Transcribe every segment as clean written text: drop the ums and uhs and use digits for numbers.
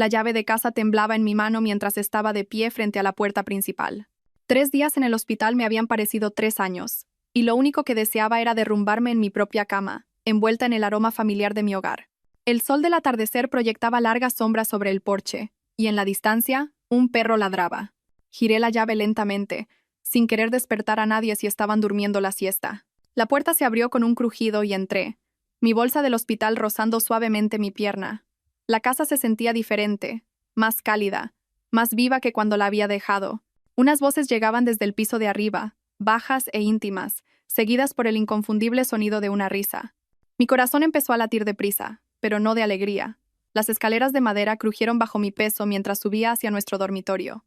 La llave de casa temblaba en mi mano mientras estaba de pie frente a la puerta principal. 3 días en el hospital me habían parecido 3 años, y lo único que deseaba era derrumbarme en mi propia cama, envuelta en el aroma familiar de mi hogar. El sol del atardecer proyectaba largas sombras sobre el porche, y en la distancia, un perro ladraba. Giré la llave lentamente, sin querer despertar a nadie si estaban durmiendo la siesta. La puerta se abrió con un crujido y entré, mi bolsa del hospital rozando suavemente mi pierna. La casa se sentía diferente, más cálida, más viva que cuando la había dejado. Unas voces llegaban desde el piso de arriba, bajas e íntimas, seguidas por el inconfundible sonido de una risa. Mi corazón empezó a latir deprisa, pero no de alegría. Las escaleras de madera crujieron bajo mi peso mientras subía hacia nuestro dormitorio.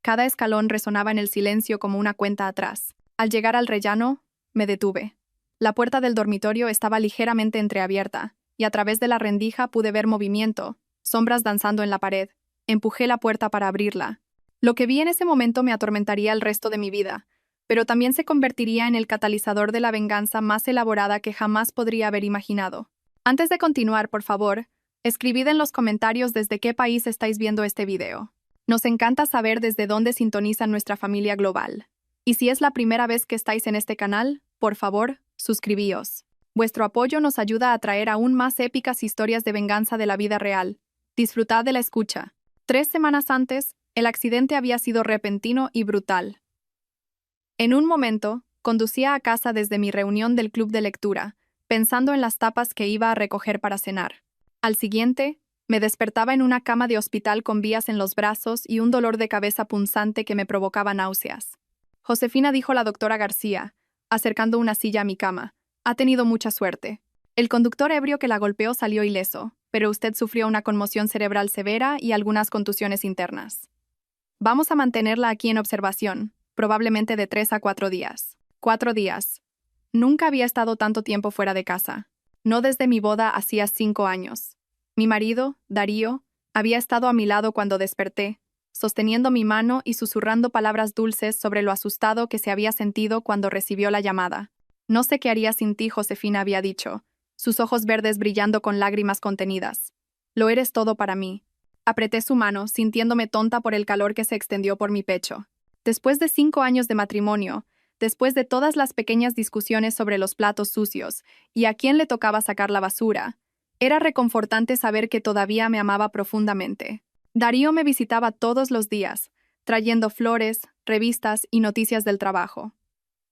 Cada escalón resonaba en el silencio como una cuenta atrás. Al llegar al rellano, me detuve. La puerta del dormitorio estaba ligeramente entreabierta, y a través de la rendija pude ver movimiento, sombras danzando en la pared. Empujé la puerta para abrirla. Lo que vi en ese momento me atormentaría el resto de mi vida, pero también se convertiría en el catalizador de la venganza más elaborada que jamás podría haber imaginado. Antes de continuar, por favor, escribid en los comentarios desde qué país estáis viendo este video. Nos encanta saber desde dónde sintoniza nuestra familia global. Y si es la primera vez que estáis en este canal, por favor, suscribíos. Vuestro apoyo nos ayuda a traer aún más épicas historias de venganza de la vida real. Disfrutad de la escucha. 3 semanas antes, el accidente había sido repentino y brutal. En un momento, conducía a casa desde mi reunión del club de lectura, pensando en las tapas que iba a recoger para cenar. Al siguiente, me despertaba en una cama de hospital con vías en los brazos y un dolor de cabeza punzante que me provocaba náuseas. Josefina, dijo la doctora García, acercando una silla a mi cama, ha tenido mucha suerte. El conductor ebrio que la golpeó salió ileso, pero usted sufrió una conmoción cerebral severa y algunas contusiones internas. Vamos a mantenerla aquí en observación, probablemente de 3 a 4 días. 4 días. Nunca había estado tanto tiempo fuera de casa. No desde mi boda hacía 5 años. Mi marido, Darío, había estado a mi lado cuando desperté, sosteniendo mi mano y susurrando palabras dulces sobre lo asustado que se había sentido cuando recibió la llamada. No sé qué haría sin ti, Josefina, había dicho, sus ojos verdes brillando con lágrimas contenidas. Lo eres todo para mí. Apreté su mano, sintiéndome tonta por el calor que se extendió por mi pecho. Después de 5 años de matrimonio, después de todas las pequeñas discusiones sobre los platos sucios y a quién le tocaba sacar la basura, era reconfortante saber que todavía me amaba profundamente. Darío me visitaba todos los días, trayendo flores, revistas y noticias del trabajo.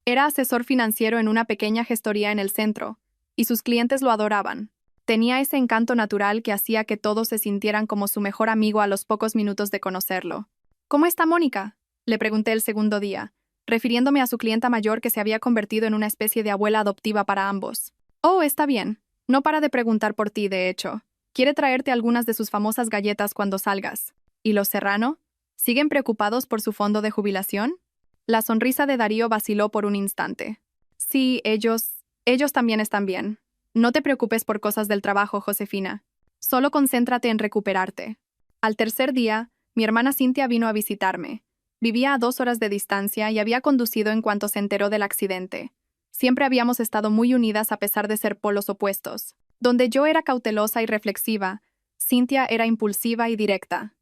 Era asesor financiero en una pequeña gestoría en el centro, y sus clientes lo adoraban. Tenía ese encanto natural que hacía que todos se sintieran como su mejor amigo a los pocos minutos de conocerlo. ¿Cómo está Mónica?, le pregunté el segundo día, refiriéndome a su clienta mayor que se había convertido en una especie de abuela adoptiva para ambos. Oh, está bien. No para de preguntar por ti, de hecho. Quiere traerte algunas de sus famosas galletas cuando salgas. ¿Y los Serrano? ¿Siguen preocupados por su fondo de jubilación? La sonrisa de Darío vaciló por un instante. Sí, ellos también están bien. No te preocupes por cosas del trabajo, Josefina. Solo concéntrate en recuperarte. Al tercer día, mi hermana Cintia vino a visitarme. Vivía a 2 horas de distancia y había conducido en cuanto se enteró del accidente. Siempre habíamos estado muy unidas a pesar de ser polos opuestos. Donde yo era cautelosa y reflexiva, Cintia era impulsiva y directa.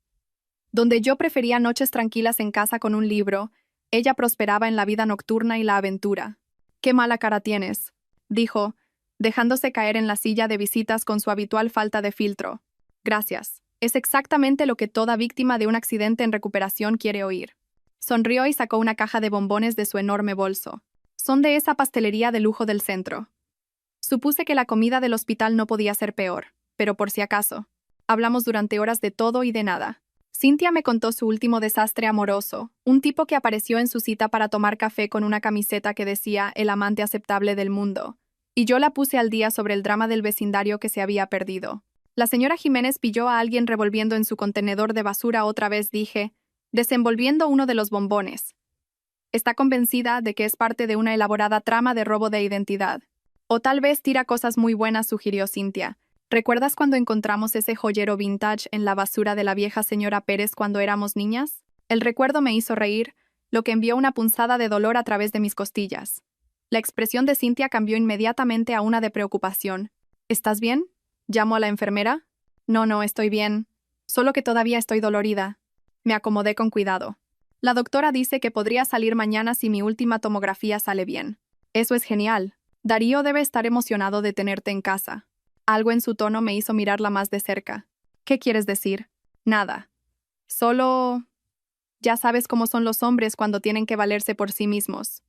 Donde yo prefería noches tranquilas en casa con un libro, ella prosperaba en la vida nocturna y la aventura. «Qué mala cara tienes», dijo, dejándose caer en la silla de visitas con su habitual falta de filtro. «Gracias. Es exactamente lo que toda víctima de un accidente en recuperación quiere oír». Sonrió y sacó una caja de bombones de su enorme bolso. Son de esa pastelería de lujo del centro. Supuse que la comida del hospital no podía ser peor, pero por si acaso. Hablamos durante horas de todo y de nada. Cintia me contó su último desastre amoroso, un tipo que apareció en su cita para tomar café con una camiseta que decía «el amante aceptable del mundo», y yo la puse al día sobre el drama del vecindario que se había perdido. La señora Jiménez pilló a alguien revolviendo en su contenedor de basura otra vez, dije, desenvolviendo uno de los bombones. Está convencida de que es parte de una elaborada trama de robo de identidad. O tal vez tira cosas muy buenas, sugirió Cintia. ¿Recuerdas cuando encontramos ese joyero vintage en la basura de la vieja señora Pérez cuando éramos niñas? El recuerdo me hizo reír, lo que envió una punzada de dolor a través de mis costillas. La expresión de Cintia cambió inmediatamente a una de preocupación. ¿Estás bien? ¿Llamo a la enfermera? No, estoy bien. Solo que todavía estoy dolorida. Me acomodé con cuidado. La doctora dice que podría salir mañana si mi última tomografía sale bien. Eso es genial. Darío debe estar emocionado de tenerte en casa. Algo en su tono me hizo mirarla más de cerca. ¿Qué quieres decir? Nada. Solo... Ya sabes cómo son los hombres cuando tienen que valerse por sí mismos.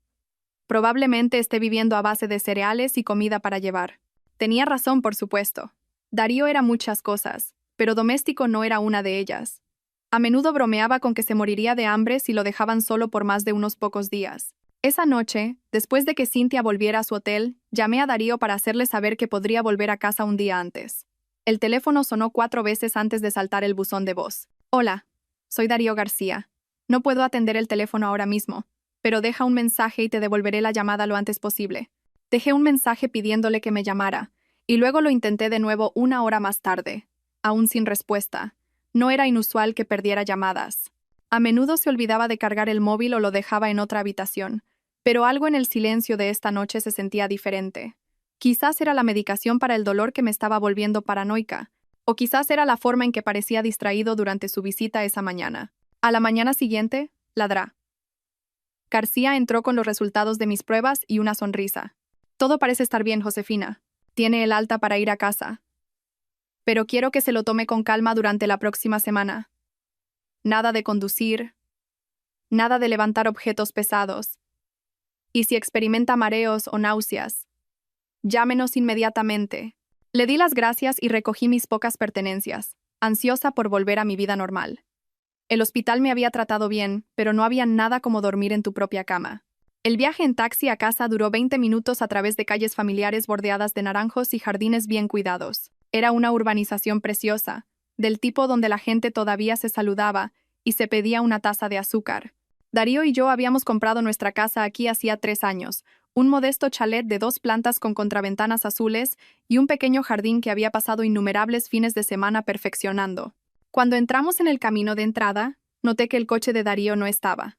Probablemente esté viviendo a base de cereales y comida para llevar. Tenía razón, por supuesto. Darío era muchas cosas, pero doméstico no era una de ellas. A menudo bromeaba con que se moriría de hambre si lo dejaban solo por más de unos pocos días. Esa noche, después de que Cynthia volviera a su hotel, llamé a Darío para hacerle saber que podría volver a casa un día antes. El teléfono sonó 4 veces antes de saltar el buzón de voz. Hola, soy Darío García. No puedo atender el teléfono ahora mismo, pero deja un mensaje y te devolveré la llamada lo antes posible. Dejé un mensaje pidiéndole que me llamara, y luego lo intenté de nuevo 1 hora más tarde, aún sin respuesta. No era inusual que perdiera llamadas. A menudo se olvidaba de cargar el móvil o lo dejaba en otra habitación, pero algo en el silencio de esta noche se sentía diferente. Quizás era la medicación para el dolor que me estaba volviendo paranoica, o quizás era la forma en que parecía distraído durante su visita esa mañana. A la mañana siguiente, ladrá. García entró con los resultados de mis pruebas y una sonrisa. Todo parece estar bien, Josefina. Tiene el alta para ir a casa. Pero quiero que se lo tome con calma durante la próxima semana. Nada de conducir. Nada de levantar objetos pesados. Y si experimenta mareos o náuseas, llámenos inmediatamente. Le di las gracias y recogí mis pocas pertenencias, ansiosa por volver a mi vida normal. El hospital me había tratado bien, pero no había nada como dormir en tu propia cama. El viaje en taxi a casa duró 20 minutos a través de calles familiares bordeadas de naranjos y jardines bien cuidados. Era una urbanización preciosa, del tipo donde la gente todavía se saludaba y se pedía una taza de azúcar. Darío y yo habíamos comprado nuestra casa aquí hacía 3 años, un modesto chalet de 2 plantas con contraventanas azules y un pequeño jardín que había pasado innumerables fines de semana perfeccionando. Cuando entramos en el camino de entrada, noté que el coche de Darío no estaba.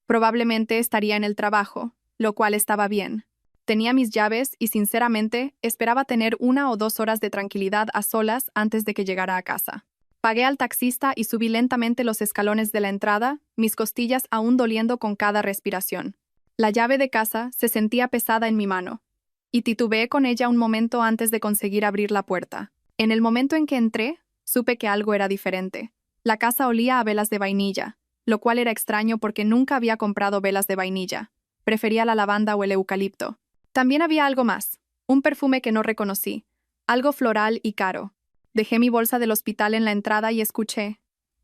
Probablemente estaría en el trabajo, lo cual estaba bien. Tenía mis llaves y, sinceramente, esperaba tener 1 o 2 horas de tranquilidad a solas antes de que llegara a casa. Pagué al taxista y subí lentamente los escalones de la entrada, mis costillas aún doliendo con cada respiración. La llave de casa se sentía pesada en mi mano, y titubeé con ella un momento antes de conseguir abrir la puerta. En el momento en que entré, supe que algo era diferente. La casa olía a velas de vainilla, lo cual era extraño porque nunca había comprado velas de vainilla. Prefería la lavanda o el eucalipto. También había algo más, un perfume que no reconocí, algo floral y caro. Dejé mi bolsa del hospital en la entrada y escuché.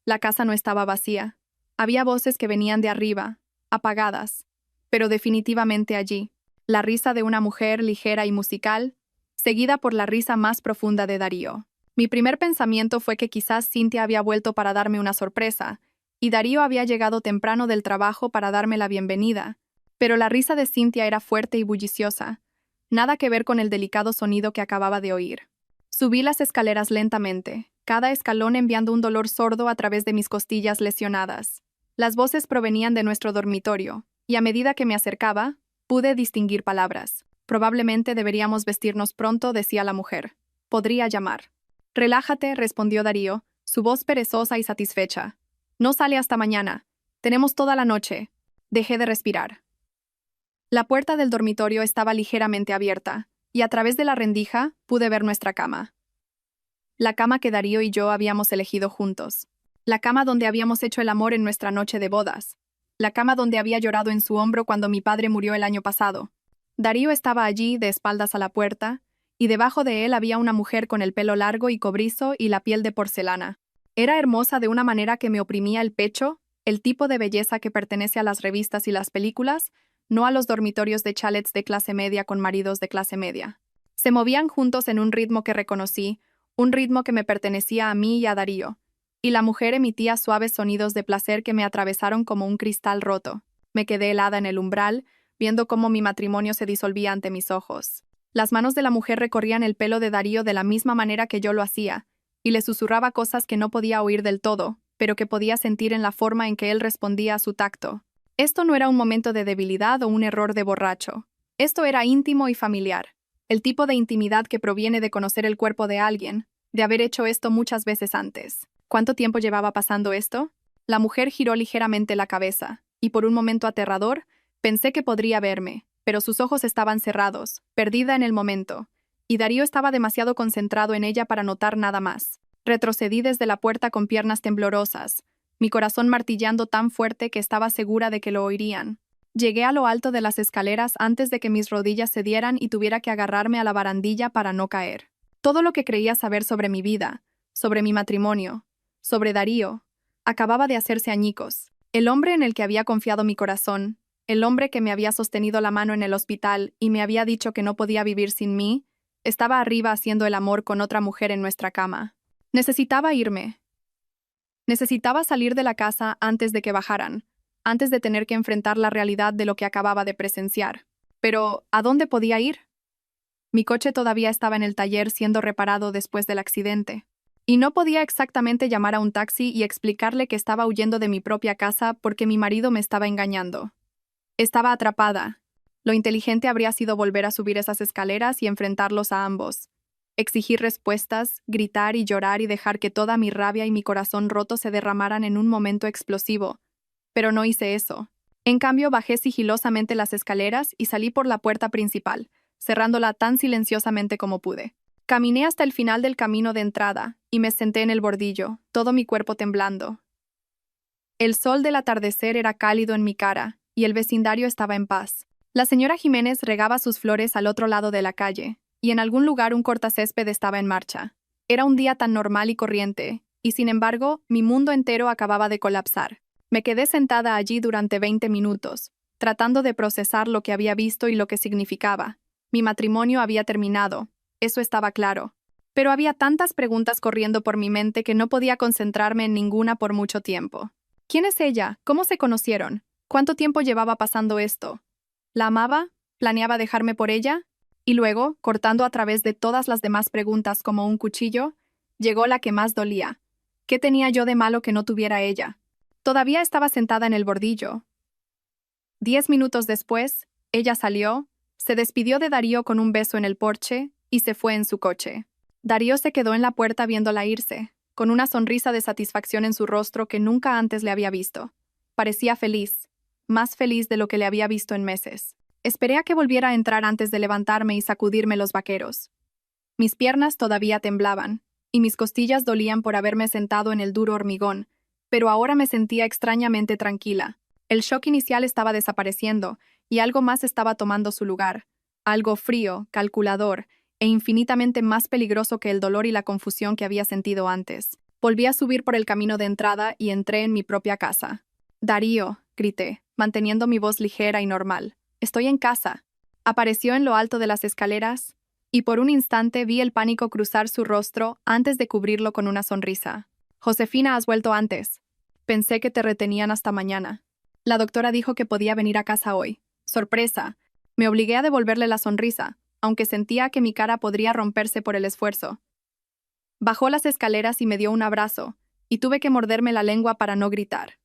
La casa no estaba vacía. Había voces que venían de arriba, apagadas, pero definitivamente allí. La risa de una mujer ligera y musical, seguida por la risa más profunda de Darío. Mi primer pensamiento fue que quizás Cynthia había vuelto para darme una sorpresa, y Darío había llegado temprano del trabajo para darme la bienvenida. Pero la risa de Cynthia era fuerte y bulliciosa, nada que ver con el delicado sonido que acababa de oír. Subí las escaleras lentamente, cada escalón enviando un dolor sordo a través de mis costillas lesionadas. Las voces provenían de nuestro dormitorio, y a medida que me acercaba, pude distinguir palabras. Probablemente deberíamos vestirnos pronto, decía la mujer. Podría llamar. Relájate, respondió Darío, su voz perezosa y satisfecha. No sale hasta mañana. Tenemos toda la noche. Dejé de respirar. La puerta del dormitorio estaba ligeramente abierta, y a través de la rendija pude ver nuestra cama. La cama que Darío y yo habíamos elegido juntos. La cama donde habíamos hecho el amor en nuestra noche de bodas. La cama donde había llorado en su hombro cuando mi padre murió el año pasado. Darío estaba allí, de espaldas a la puerta, y debajo de él había una mujer con el pelo largo y cobrizo y la piel de porcelana. Era hermosa de una manera que me oprimía el pecho, el tipo de belleza que pertenece a las revistas y las películas, no a los dormitorios de chalets de clase media con maridos de clase media. Se movían juntos en un ritmo que reconocí, un ritmo que me pertenecía a mí y a Darío, y la mujer emitía suaves sonidos de placer que me atravesaron como un cristal roto. Me quedé helada en el umbral, viendo cómo mi matrimonio se disolvía ante mis ojos. Las manos de la mujer recorrían el pelo de Darío de la misma manera que yo lo hacía, y le susurraba cosas que no podía oír del todo, pero que podía sentir en la forma en que él respondía a su tacto. Esto no era un momento de debilidad o un error de borracho. Esto era íntimo y familiar. El tipo de intimidad que proviene de conocer el cuerpo de alguien, de haber hecho esto muchas veces antes. ¿Cuánto tiempo llevaba pasando esto? La mujer giró ligeramente la cabeza, y por un momento aterrador, pensé que podría verme, pero sus ojos estaban cerrados, perdida en el momento, y Darío estaba demasiado concentrado en ella para notar nada más. Retrocedí desde la puerta con piernas temblorosas, mi corazón martillando tan fuerte que estaba segura de que lo oirían. Llegué a lo alto de las escaleras antes de que mis rodillas cedieran y tuviera que agarrarme a la barandilla para no caer. Todo lo que creía saber sobre mi vida, sobre mi matrimonio, sobre Darío, acababa de hacerse añicos. El hombre en el que había confiado mi corazón, el hombre que me había sostenido la mano en el hospital y me había dicho que no podía vivir sin mí, estaba arriba haciendo el amor con otra mujer en nuestra cama. Necesitaba irme. Necesitaba salir de la casa antes de que bajaran, antes de tener que enfrentar la realidad de lo que acababa de presenciar. Pero, ¿a dónde podía ir? Mi coche todavía estaba en el taller siendo reparado después del accidente. Y no podía exactamente llamar a un taxi y explicarle que estaba huyendo de mi propia casa porque mi marido me estaba engañando. Estaba atrapada. Lo inteligente habría sido volver a subir esas escaleras y enfrentarlos a ambos. Exigir respuestas, gritar y llorar y dejar que toda mi rabia y mi corazón roto se derramaran en un momento explosivo. Pero no hice eso. En cambio, bajé sigilosamente las escaleras y salí por la puerta principal, cerrándola tan silenciosamente como pude. Caminé hasta el final del camino de entrada y me senté en el bordillo, todo mi cuerpo temblando. El sol del atardecer era cálido en mi cara y el vecindario estaba en paz. La señora Jiménez regaba sus flores al otro lado de la calle, y en algún lugar un cortacésped estaba en marcha. Era un día tan normal y corriente, y sin embargo, mi mundo entero acababa de colapsar. Me quedé sentada allí durante 20 minutos, tratando de procesar lo que había visto y lo que significaba. Mi matrimonio había terminado, eso estaba claro. Pero había tantas preguntas corriendo por mi mente que no podía concentrarme en ninguna por mucho tiempo. ¿Quién es ella? ¿Cómo se conocieron? ¿Cuánto tiempo llevaba pasando esto? ¿La amaba? ¿Planeaba dejarme por ella? Y luego, cortando a través de todas las demás preguntas como un cuchillo, llegó la que más dolía. ¿Qué tenía yo de malo que no tuviera ella? Todavía estaba sentada en el bordillo. 10 minutos después, ella salió, se despidió de Darío con un beso en el porche y se fue en su coche. Darío se quedó en la puerta viéndola irse, con una sonrisa de satisfacción en su rostro que nunca antes le había visto. Parecía feliz, más feliz de lo que le había visto en meses. Esperé a que volviera a entrar antes de levantarme y sacudirme los vaqueros. Mis piernas todavía temblaban, y mis costillas dolían por haberme sentado en el duro hormigón, pero ahora me sentía extrañamente tranquila. El shock inicial estaba desapareciendo, y algo más estaba tomando su lugar. Algo frío, calculador, e infinitamente más peligroso que el dolor y la confusión que había sentido antes. Volví a subir por el camino de entrada y entré en mi propia casa. «Darío», grité, manteniendo mi voz ligera y normal. «Estoy en casa». Apareció en lo alto de las escaleras, y por un instante vi el pánico cruzar su rostro antes de cubrirlo con una sonrisa. «Josefina, has vuelto antes. Pensé que te retenían hasta mañana. La doctora dijo que podía venir a casa hoy. Sorpresa». Me obligué a devolverle la sonrisa, aunque sentía que mi cara podría romperse por el esfuerzo. Bajó las escaleras y me dio un abrazo, y tuve que morderme la lengua para no gritar.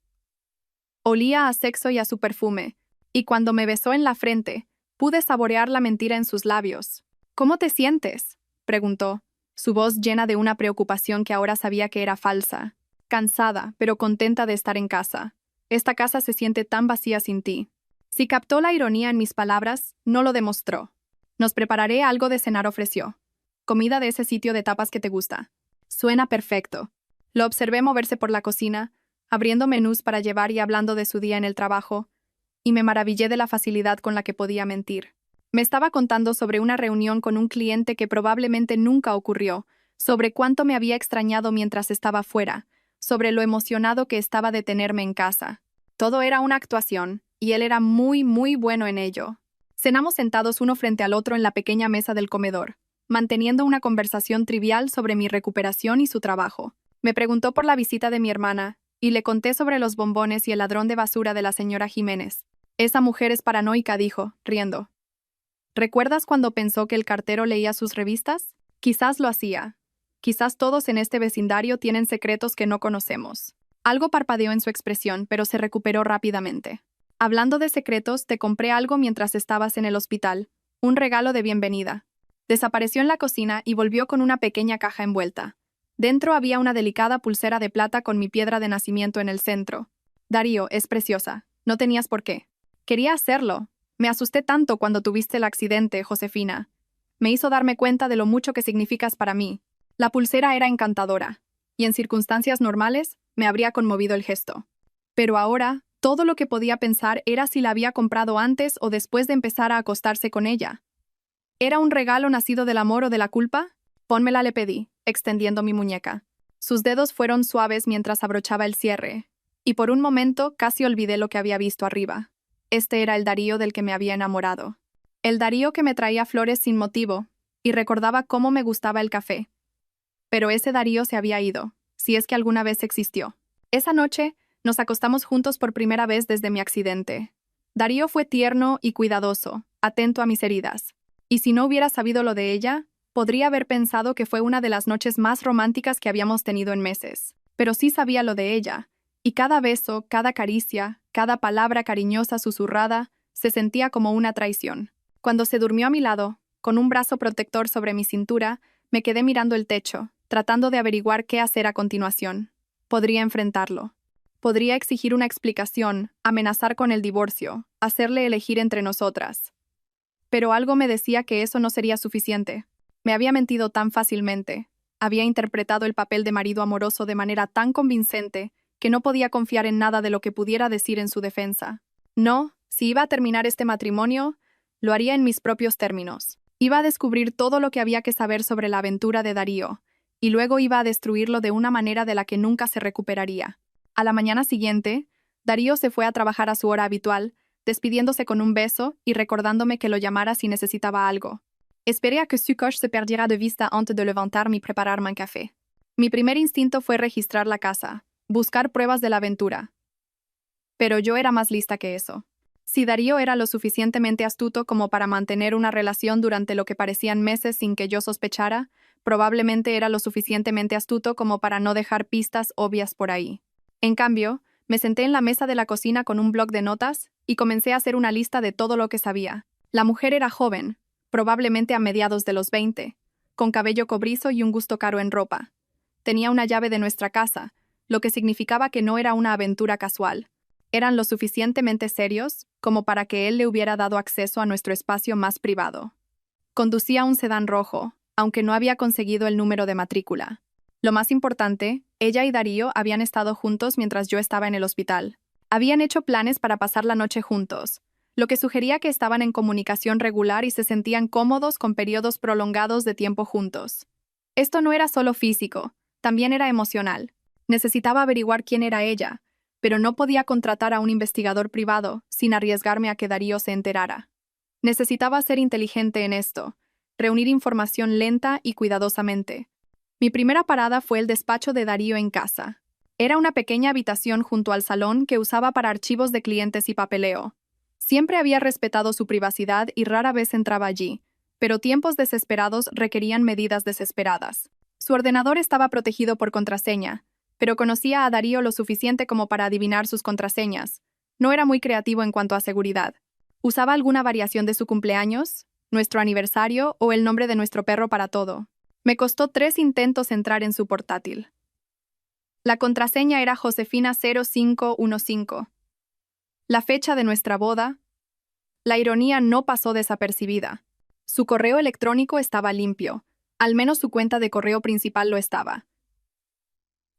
Olía a sexo y a su perfume, y cuando me besó en la frente, pude saborear la mentira en sus labios. «¿Cómo te sientes?», preguntó, su voz llena de una preocupación que ahora sabía que era falsa. «Cansada, pero contenta de estar en casa. Esta casa se siente tan vacía sin ti». Si captó la ironía en mis palabras, no lo demostró. «Nos prepararé algo de cenar», ofreció. «Comida de ese sitio de tapas que te gusta». «Suena perfecto». Lo observé moverse por la cocina, abriendo menús para llevar y hablando de su día en el trabajo, y me maravillé de la facilidad con la que podía mentir. Me estaba contando sobre una reunión con un cliente que probablemente nunca ocurrió, sobre cuánto me había extrañado mientras estaba fuera, sobre lo emocionado que estaba de tenerme en casa. Todo era una actuación, y él era muy, muy bueno en ello. Cenamos sentados uno frente al otro en la pequeña mesa del comedor, manteniendo una conversación trivial sobre mi recuperación y su trabajo. Me preguntó por la visita de mi hermana, y le conté sobre los bombones y el ladrón de basura de la señora Jiménez. «Esa mujer es paranoica», dijo, riendo. «¿Recuerdas cuando pensó que el cartero leía sus revistas? Quizás lo hacía. Quizás todos en este vecindario tienen secretos que no conocemos». Algo parpadeó en su expresión, pero se recuperó rápidamente. «Hablando de secretos, te compré algo mientras estabas en el hospital. Un regalo de bienvenida». Desapareció en la cocina y volvió con una pequeña caja envuelta. Dentro había una delicada pulsera de plata con mi piedra de nacimiento en el centro. Darío, es preciosa. No tenías por qué. Quería hacerlo. Me asusté tanto cuando tuviste el accidente, Josefina. Me hizo darme cuenta de lo mucho que significas para mí. La pulsera era encantadora, y en circunstancias normales me habría conmovido el gesto. Pero ahora, todo lo que podía pensar era si la había comprado antes o después de empezar a acostarse con ella. ¿Era un regalo nacido del amor o de la culpa? Pónmela, le pedí, extendiendo mi muñeca. Sus dedos fueron suaves mientras abrochaba el cierre, y por un momento casi olvidé lo que había visto arriba. Este era el Darío del que me había enamorado. El Darío que me traía flores sin motivo, y recordaba cómo me gustaba el café. Pero ese Darío se había ido, si es que alguna vez existió. Esa noche, nos acostamos juntos por primera vez desde mi accidente. Darío fue tierno y cuidadoso, atento a mis heridas. Y si no hubiera sabido lo de ella, podría haber pensado que fue una de las noches más románticas que habíamos tenido en meses. Pero sí sabía lo de ella, y cada beso, cada caricia, cada palabra cariñosa susurrada, se sentía como una traición. Cuando se durmió a mi lado, con un brazo protector sobre mi cintura, me quedé mirando el techo, tratando de averiguar qué hacer a continuación. Podría enfrentarlo. Podría exigir una explicación, amenazar con el divorcio, hacerle elegir entre nosotras. Pero algo me decía que eso no sería suficiente. Me había mentido tan fácilmente. Había interpretado el papel de marido amoroso de manera tan convincente que no podía confiar en nada de lo que pudiera decir en su defensa. No, si iba a terminar este matrimonio, lo haría en mis propios términos. Iba a descubrir todo lo que había que saber sobre la aventura de Darío, y luego iba a destruirlo de una manera de la que nunca se recuperaría. A la mañana siguiente, Darío se fue a trabajar a su hora habitual, despidiéndose con un beso y recordándome que lo llamara si necesitaba algo. Esperé a que su coche se perdiera de vista antes de levantarme y prepararme un café. Mi primer instinto fue registrar la casa, buscar pruebas de la aventura. Pero yo era más lista que eso. Si Darío era lo suficientemente astuto como para mantener una relación durante lo que parecían meses sin que yo sospechara, probablemente era lo suficientemente astuto como para no dejar pistas obvias por ahí. En cambio, me senté en la mesa de la cocina con un bloc de notas y comencé a hacer una lista de todo lo que sabía. La mujer era joven, probablemente a mediados de los 20, con cabello cobrizo y un gusto caro en ropa. Tenía una llave de nuestra casa, lo que significaba que no era una aventura casual. Eran lo suficientemente serios como para que él le hubiera dado acceso a nuestro espacio más privado. Conducía un sedán rojo, aunque no había conseguido el número de matrícula. Lo más importante, ella y Darío habían estado juntos mientras yo estaba en el hospital. Habían hecho planes para pasar la noche juntos, lo que sugería que estaban en comunicación regular y se sentían cómodos con periodos prolongados de tiempo juntos. Esto no era solo físico, también era emocional. Necesitaba averiguar quién era ella, pero no podía contratar a un investigador privado sin arriesgarme a que Darío se enterara. Necesitaba ser inteligente en esto, reunir información lenta y cuidadosamente. Mi primera parada fue el despacho de Darío en casa. Era una pequeña habitación junto al salón que usaba para archivos de clientes y papeleo. Siempre había respetado su privacidad y rara vez entraba allí, pero tiempos desesperados requerían medidas desesperadas. Su ordenador estaba protegido por contraseña, pero conocía a Darío lo suficiente como para adivinar sus contraseñas. No era muy creativo en cuanto a seguridad. Usaba alguna variación de su cumpleaños, nuestro aniversario o el nombre de nuestro perro para todo. Me costó 3 intentos entrar en su portátil. La contraseña era Josefina 0515. La fecha de nuestra boda. La ironía no pasó desapercibida. Su correo electrónico estaba limpio. Al menos su cuenta de correo principal lo estaba.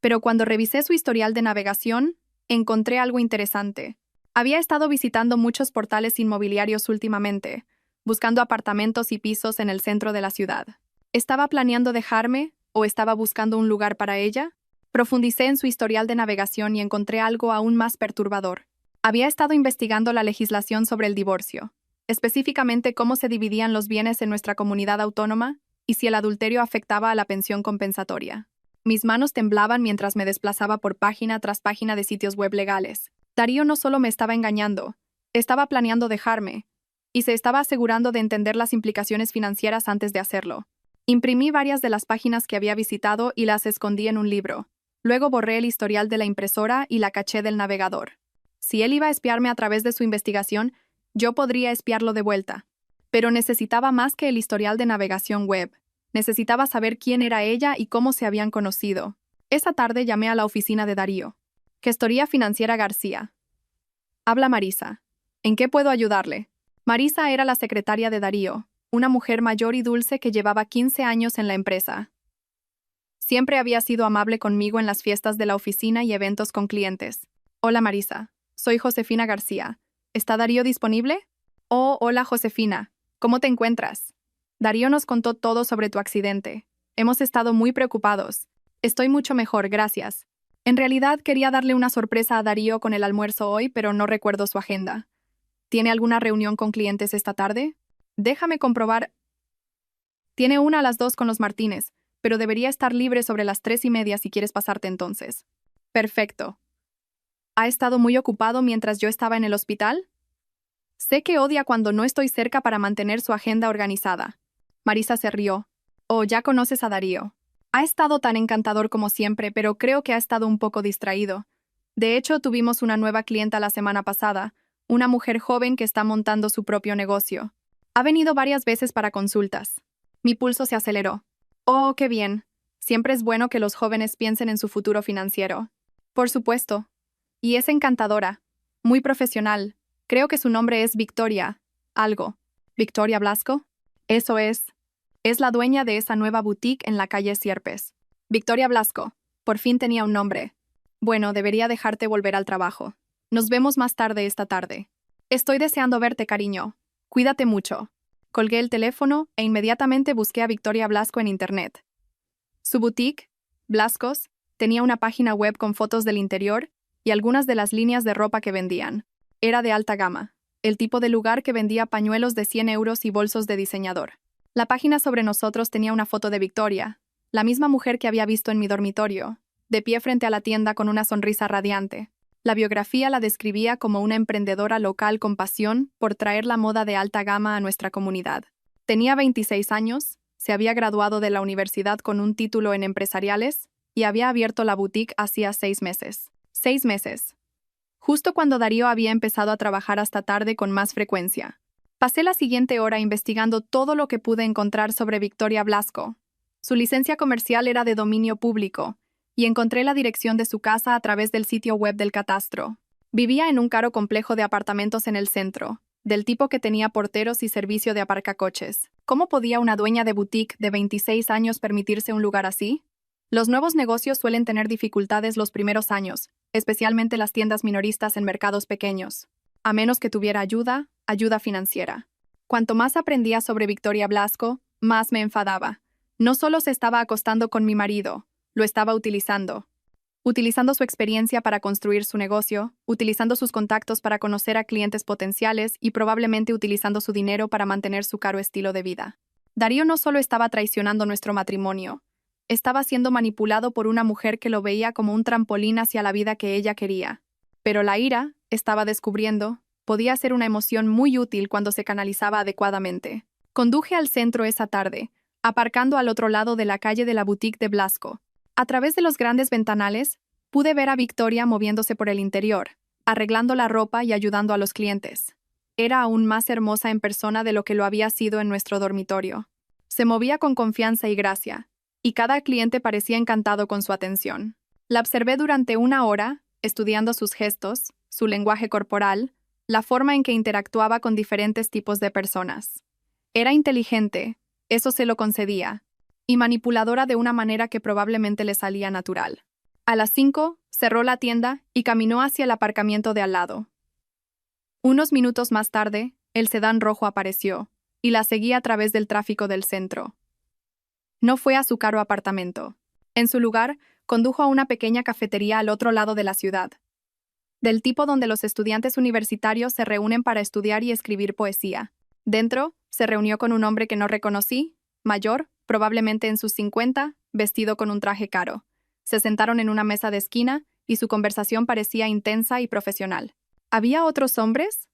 Pero cuando revisé su historial de navegación, encontré algo interesante. Había estado visitando muchos portales inmobiliarios últimamente, buscando apartamentos y pisos en el centro de la ciudad. ¿Estaba planeando dejarme o estaba buscando un lugar para ella? Profundicé en su historial de navegación y encontré algo aún más perturbador. Había estado investigando la legislación sobre el divorcio, específicamente cómo se dividían los bienes en nuestra comunidad autónoma y si el adulterio afectaba a la pensión compensatoria. Mis manos temblaban mientras me desplazaba por página tras página de sitios web legales. Darío no solo me estaba engañando, estaba planeando dejarme, y se estaba asegurando de entender las implicaciones financieras antes de hacerlo. Imprimí varias de las páginas que había visitado y las escondí en un libro. Luego borré el historial de la impresora y la caché del navegador. Si él iba a espiarme a través de su investigación, yo podría espiarlo de vuelta. Pero necesitaba más que el historial de navegación web. Necesitaba saber quién era ella y cómo se habían conocido. Esa tarde llamé a la oficina de Darío. Gestoría Financiera García. Habla Marisa. ¿En qué puedo ayudarle? Marisa era la secretaria de Darío, una mujer mayor y dulce que llevaba 15 años en la empresa. Siempre había sido amable conmigo en las fiestas de la oficina y eventos con clientes. Hola Marisa, soy Josefina García. ¿Está Darío disponible? Oh, hola Josefina. ¿Cómo te encuentras? Darío nos contó todo sobre tu accidente. Hemos estado muy preocupados. Estoy mucho mejor, gracias. En realidad quería darle una sorpresa a Darío con el almuerzo hoy, pero no recuerdo su agenda. ¿Tiene alguna reunión con clientes esta tarde? Déjame comprobar. Tiene una a las 2 con los Martínez, pero debería estar libre sobre las 3:30 si quieres pasarte entonces. Perfecto. ¿Ha estado muy ocupado mientras yo estaba en el hospital? Sé que odia cuando no estoy cerca para mantener su agenda organizada. Marisa se rió. Oh, ya conoces a Darío. Ha estado tan encantador como siempre, pero creo que ha estado un poco distraído. De hecho, tuvimos una nueva clienta la semana pasada, una mujer joven que está montando su propio negocio. Ha venido varias veces para consultas. Mi pulso se aceleró. Oh, qué bien. Siempre es bueno que los jóvenes piensen en su futuro financiero. Por supuesto. Y es encantadora. Muy profesional. Creo que su nombre es Victoria. Algo. ¿Victoria Blasco? Eso es. Es la dueña de esa nueva boutique en la calle Sierpes. Victoria Blasco. Por fin tenía un nombre. Bueno, debería dejarte volver al trabajo. Nos vemos más tarde esta tarde. Estoy deseando verte, cariño. Cuídate mucho. Colgué el teléfono e inmediatamente busqué a Victoria Blasco en internet. Su boutique, Blascos, tenía una página web con fotos del interior y algunas de las líneas de ropa que vendían. Era de alta gama, el tipo de lugar que vendía pañuelos de 100 euros y bolsos de diseñador. La página sobre nosotros tenía una foto de Victoria, la misma mujer que había visto en mi dormitorio, de pie frente a la tienda con una sonrisa radiante. La biografía la describía como una emprendedora local con pasión por traer la moda de alta gama a nuestra comunidad. Tenía 26 años, se había graduado de la universidad con un título en empresariales y había abierto la boutique hacía 6 meses. 6 meses. Justo cuando Darío había empezado a trabajar hasta tarde con más frecuencia. Pasé la siguiente hora investigando todo lo que pude encontrar sobre Victoria Blasco. Su licencia comercial era de dominio público, y encontré la dirección de su casa a través del sitio web del catastro. Vivía en un caro complejo de apartamentos en el centro, del tipo que tenía porteros y servicio de aparcacoches. ¿Cómo podía una dueña de boutique de 26 años permitirse un lugar así? Los nuevos negocios suelen tener dificultades los primeros años, especialmente las tiendas minoristas en mercados pequeños, a menos que tuviera ayuda financiera. Cuanto más aprendía sobre Victoria Blasco, más me enfadaba. No solo se estaba acostando con mi marido, lo estaba utilizando su experiencia para construir su negocio, utilizando sus contactos para conocer a clientes potenciales y probablemente utilizando su dinero para mantener su caro estilo de vida. Darío no solo estaba traicionando nuestro matrimonio, estaba siendo manipulado por una mujer que lo veía como un trampolín hacia la vida que ella quería. Pero la ira, estaba descubriendo, podía ser una emoción muy útil cuando se canalizaba adecuadamente. Conduje al centro esa tarde, aparcando al otro lado de la calle de la boutique de Blasco. A través de los grandes ventanales, pude ver a Victoria moviéndose por el interior, arreglando la ropa y ayudando a los clientes. Era aún más hermosa en persona de lo que lo había sido en nuestro dormitorio. Se movía con confianza y gracia, y cada cliente parecía encantado con su atención. La observé durante 1 hora, estudiando sus gestos, su lenguaje corporal, la forma en que interactuaba con diferentes tipos de personas. Era inteligente, eso se lo concedía, y manipuladora de una manera que probablemente le salía natural. A las 5, cerró la tienda y caminó hacia el aparcamiento de al lado. Unos minutos más tarde, el sedán rojo apareció, y la seguí a través del tráfico del centro. No fue a su caro apartamento. En su lugar, condujo a una pequeña cafetería al otro lado de la ciudad, del tipo donde los estudiantes universitarios se reúnen para estudiar y escribir poesía. Dentro, se reunió con un hombre que no reconocí, mayor, probablemente en sus 50, vestido con un traje caro. Se sentaron en una mesa de esquina y su conversación parecía intensa y profesional. ¿Había otros hombres?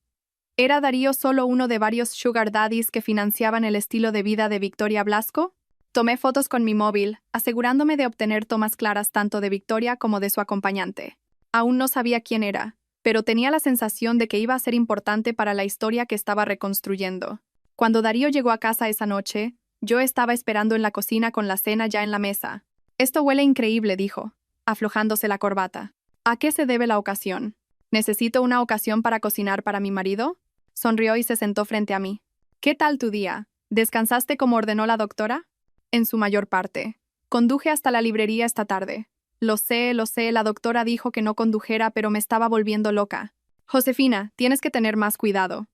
¿Era Darío solo uno de varios sugar daddies que financiaban el estilo de vida de Victoria Blasco? Tomé fotos con mi móvil, asegurándome de obtener tomas claras tanto de Victoria como de su acompañante. Aún no sabía quién era, pero tenía la sensación de que iba a ser importante para la historia que estaba reconstruyendo. Cuando Darío llegó a casa esa noche, yo estaba esperando en la cocina con la cena ya en la mesa. Esto huele increíble, dijo, aflojándose la corbata. ¿A qué se debe la ocasión? ¿Necesito una ocasión para cocinar para mi marido? Sonrió y se sentó frente a mí. ¿Qué tal tu día? ¿Descansaste como ordenó la doctora? En su mayor parte. Conduje hasta la librería esta tarde. Lo sé, la doctora dijo que no condujera, pero me estaba volviendo loca. Josefina, tienes que tener más cuidado.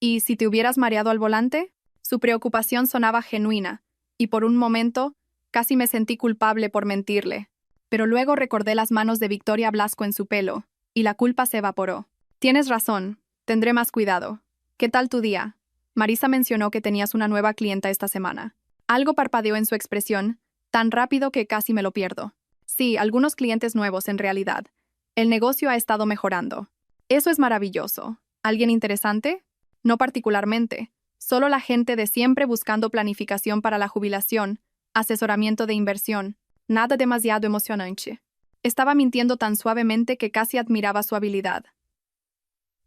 ¿Y si te hubieras mareado al volante? Su preocupación sonaba genuina, y por un momento, casi me sentí culpable por mentirle. Pero luego recordé las manos de Victoria Blasco en su pelo, y la culpa se evaporó. Tienes razón, tendré más cuidado. ¿Qué tal tu día? Marisa mencionó que tenías una nueva clienta esta semana. Algo parpadeó en su expresión, tan rápido que casi me lo pierdo. Sí, algunos clientes nuevos en realidad. El negocio ha estado mejorando. Eso es maravilloso. ¿Alguien interesante? No particularmente. Solo la gente de siempre buscando planificación para la jubilación, asesoramiento de inversión. Nada demasiado emocionante. Estaba mintiendo tan suavemente que casi admiraba su habilidad.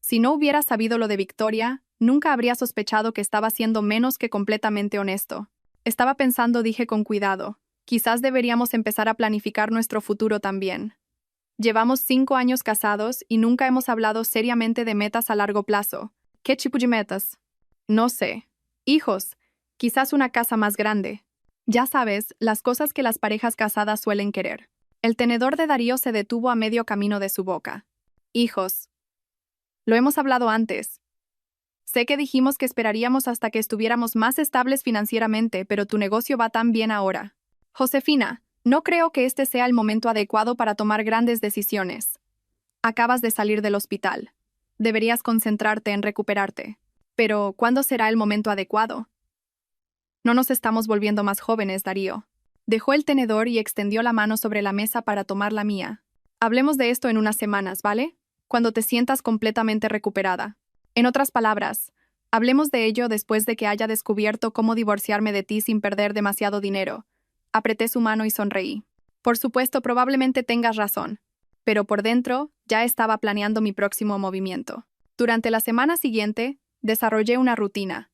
Si no hubiera sabido lo de Victoria, nunca habría sospechado que estaba siendo menos que completamente honesto. Estaba pensando, dije con cuidado, quizás deberíamos empezar a planificar nuestro futuro también. Llevamos 5 años casados y nunca hemos hablado seriamente de metas a largo plazo. ¿Qué tipo de metas? No sé. Hijos. Quizás una casa más grande. Ya sabes, las cosas que las parejas casadas suelen querer. El tenedor de Darío se detuvo a medio camino de su boca. Hijos. Lo hemos hablado antes. Sé que dijimos que esperaríamos hasta que estuviéramos más estables financieramente, pero tu negocio va tan bien ahora. Josefina, no creo que este sea el momento adecuado para tomar grandes decisiones. Acabas de salir del hospital. Deberías concentrarte en recuperarte. Pero, ¿cuándo será el momento adecuado? No nos estamos volviendo más jóvenes, Darío. Dejó el tenedor y extendió la mano sobre la mesa para tomar la mía. Hablemos de esto en unas semanas, ¿vale? Cuando te sientas completamente recuperada. En otras palabras, hablemos de ello después de que haya descubierto cómo divorciarme de ti sin perder demasiado dinero. Apreté su mano y sonreí. Por supuesto, probablemente tengas razón. Pero por dentro, ya estaba planeando mi próximo movimiento. Durante la semana siguiente, desarrollé una rutina.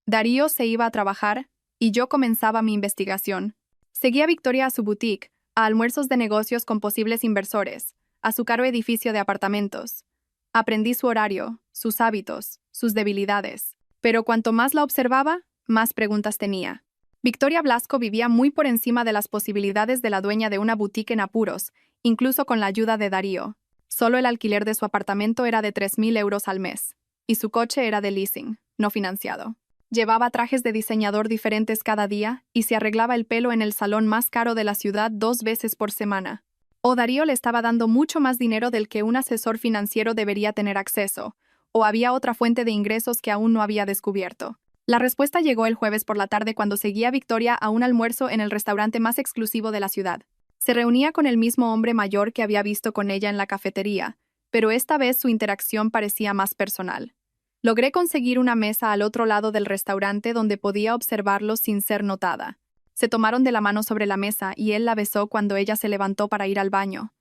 Darío se iba a trabajar y yo comenzaba mi investigación. Seguía a Victoria a su boutique, a almuerzos de negocios con posibles inversores, a su caro edificio de apartamentos. Aprendí su horario, sus hábitos, sus debilidades. Pero cuanto más la observaba, más preguntas tenía. Victoria Blasco vivía muy por encima de las posibilidades de la dueña de una boutique en apuros, incluso con la ayuda de Darío. Solo el alquiler de su apartamento era de 3.000 euros al mes, y su coche era de leasing, no financiado. Llevaba trajes de diseñador diferentes cada día y se arreglaba el pelo en el salón más caro de la ciudad 2 veces por semana. O Darío le estaba dando mucho más dinero del que un asesor financiero debería tener acceso, o había otra fuente de ingresos que aún no había descubierto. La respuesta llegó el jueves por la tarde cuando seguía a Victoria a un almuerzo en el restaurante más exclusivo de la ciudad. Se reunía con el mismo hombre mayor que había visto con ella en la cafetería, pero esta vez su interacción parecía más personal. Logré conseguir una mesa al otro lado del restaurante donde podía observarlos sin ser notada. Se tomaron de la mano sobre la mesa y él la besó cuando ella se levantó para ir al baño.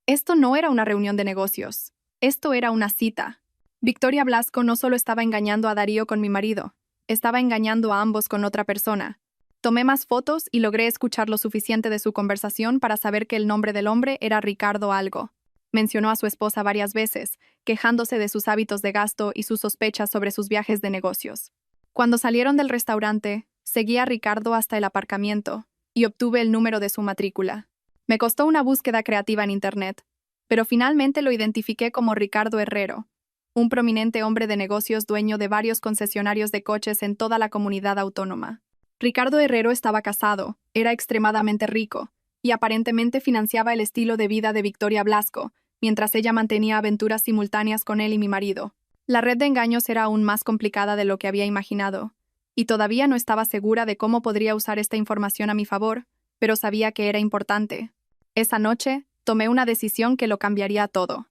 Esto no era una reunión de negocios. Esto era una cita. Victoria Blasco no solo estaba engañando a Darío con mi marido, estaba engañando a ambos con otra persona. Tomé más fotos y logré escuchar lo suficiente de su conversación para saber que el nombre del hombre era Ricardo algo. Mencionó a su esposa varias veces, quejándose de sus hábitos de gasto y sus sospechas sobre sus viajes de negocios. Cuando salieron del restaurante, seguí a Ricardo hasta el aparcamiento y obtuve el número de su matrícula. Me costó una búsqueda creativa en Internet, pero finalmente lo identifiqué como Ricardo Herrero, un prominente hombre de negocios dueño de varios concesionarios de coches en toda la comunidad autónoma. Ricardo Herrero estaba casado, era extremadamente rico, y aparentemente financiaba el estilo de vida de Victoria Blasco, mientras ella mantenía aventuras simultáneas con él y mi marido. La red de engaños era aún más complicada de lo que había imaginado, y todavía no estaba segura de cómo podría usar esta información a mi favor, pero sabía que era importante. Esa noche, tomé una decisión que lo cambiaría todo.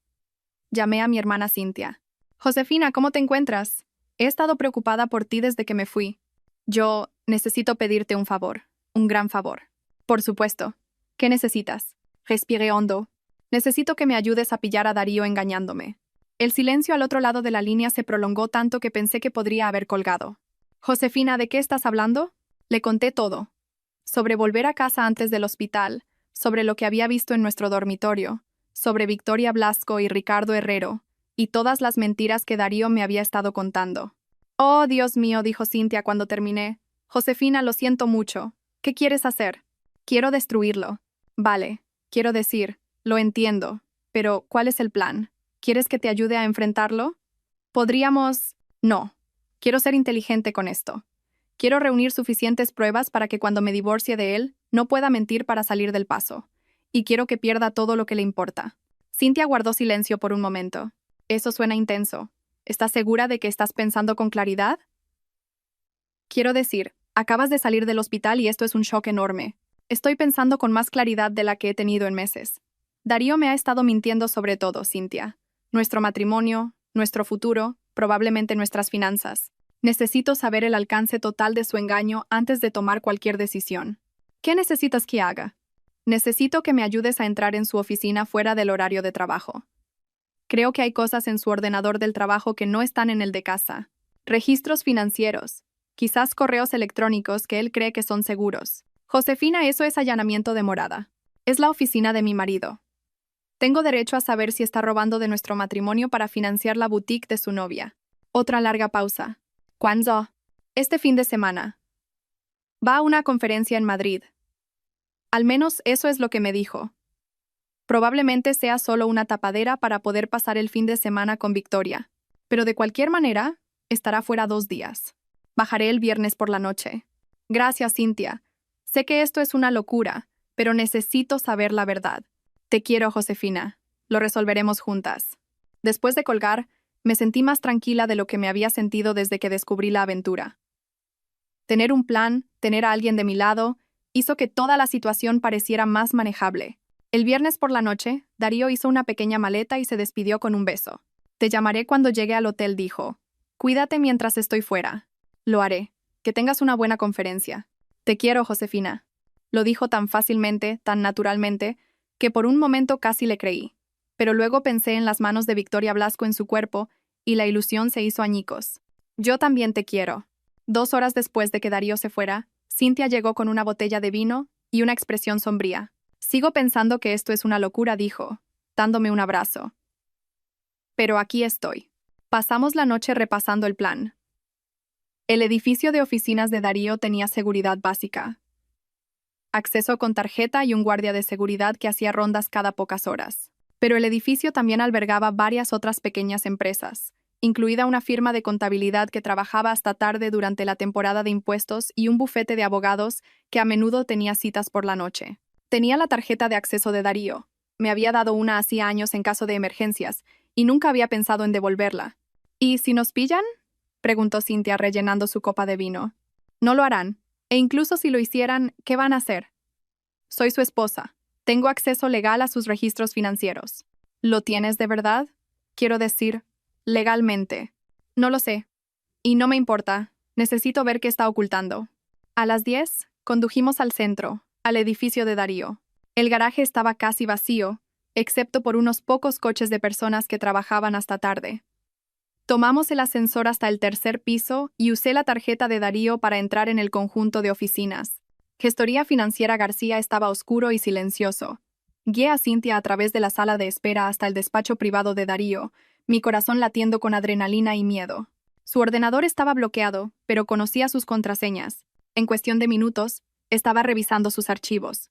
Llamé a mi hermana Cintia. Josefina, ¿cómo te encuentras? He estado preocupada por ti desde que me fui. Yo necesito pedirte un favor, un gran favor. Por supuesto. ¿Qué necesitas? Respiré hondo. Necesito que me ayudes a pillar a Darío engañándome. El silencio al otro lado de la línea se prolongó tanto que pensé que podría haber colgado. Josefina, ¿de qué estás hablando? Le conté todo. Sobre volver a casa antes del hospital, sobre lo que había visto en nuestro dormitorio, sobre Victoria Blasco y Ricardo Herrero, y todas las mentiras que Darío me había estado contando. Oh, Dios mío, dijo Cintia cuando terminé. Josefina, lo siento mucho. ¿Qué quieres hacer? Quiero destruirlo. Vale, quiero decir, lo entiendo, pero ¿cuál es el plan? ¿Quieres que te ayude a enfrentarlo? Podríamos... No. Quiero ser inteligente con esto. Quiero reunir suficientes pruebas para que cuando me divorcie de él, no pueda mentir para salir del paso. Y quiero que pierda todo lo que le importa. Cintia guardó silencio por un momento. Eso suena intenso. ¿Estás segura de que estás pensando con claridad? Quiero decir, acabas de salir del hospital y esto es un shock enorme. Estoy pensando con más claridad de la que he tenido en meses. Darío me ha estado mintiendo sobre todo, Cintia. Nuestro matrimonio, nuestro futuro, probablemente nuestras finanzas. Necesito saber el alcance total de su engaño antes de tomar cualquier decisión. ¿Qué necesitas que haga? Necesito que me ayudes a entrar en su oficina fuera del horario de trabajo. Creo que hay cosas en su ordenador del trabajo que no están en el de casa. Registros financieros. Quizás correos electrónicos que él cree que son seguros. Josefina, eso es allanamiento de morada. Es la oficina de mi marido. Tengo derecho a saber si está robando de nuestro matrimonio para financiar la boutique de su novia. Otra larga pausa. ¿Cuándo? Este fin de semana. Va a una conferencia en Madrid. Al menos eso es lo que me dijo. Probablemente sea solo una tapadera para poder pasar el fin de semana con Victoria. Pero de cualquier manera, estará fuera 2 días. Bajaré el viernes por la noche. Gracias, Cintia. Sé que esto es una locura, pero necesito saber la verdad. Te quiero, Josefina. Lo resolveremos juntas. Después de colgar, me sentí más tranquila de lo que me había sentido desde que descubrí la aventura. Tener un plan, tener a alguien de mi lado, hizo que toda la situación pareciera más manejable. El viernes por la noche, Darío hizo una pequeña maleta y se despidió con un beso. Te llamaré cuando llegue al hotel, dijo. Cuídate mientras estoy fuera. Lo haré. Que tengas una buena conferencia. Te quiero, Josefina. Lo dijo tan fácilmente, tan naturalmente, que por un momento casi le creí. Pero luego pensé en las manos de Victoria Blasco en su cuerpo y la ilusión se hizo añicos. Yo también te quiero. 2 horas después de que Darío se fuera, Cintia llegó con una botella de vino y una expresión sombría. Sigo pensando que esto es una locura, dijo, dándome un abrazo. Pero aquí estoy. Pasamos la noche repasando el plan. El edificio de oficinas de Darío tenía seguridad básica. Acceso con tarjeta y un guardia de seguridad que hacía rondas cada pocas horas. Pero el edificio también albergaba varias otras pequeñas empresas, incluida una firma de contabilidad que trabajaba hasta tarde durante la temporada de impuestos y un bufete de abogados que a menudo tenía citas por la noche. Tenía la tarjeta de acceso de Darío. Me había dado una hacía años en caso de emergencias, y nunca había pensado en devolverla. ¿Y si nos pillan? Preguntó Cintia rellenando su copa de vino. No lo harán, e incluso si lo hicieran, ¿qué van a hacer? Soy su esposa. Tengo acceso legal a sus registros financieros. ¿Lo tienes de verdad? Quiero decir, legalmente. No lo sé. Y no me importa. Necesito ver qué está ocultando. A las 10, condujimos al centro, al edificio de Darío. El garaje estaba casi vacío, excepto por unos pocos coches de personas que trabajaban hasta tarde. Tomamos el ascensor hasta el 3er piso y usé la tarjeta de Darío para entrar en el conjunto de oficinas. Gestoría Financiera García estaba oscuro y silencioso. Guié a Cintia a través de la sala de espera hasta el despacho privado de Darío, mi corazón latiendo con adrenalina y miedo. Su ordenador estaba bloqueado, pero conocía sus contraseñas. En cuestión de minutos, estaba revisando sus archivos.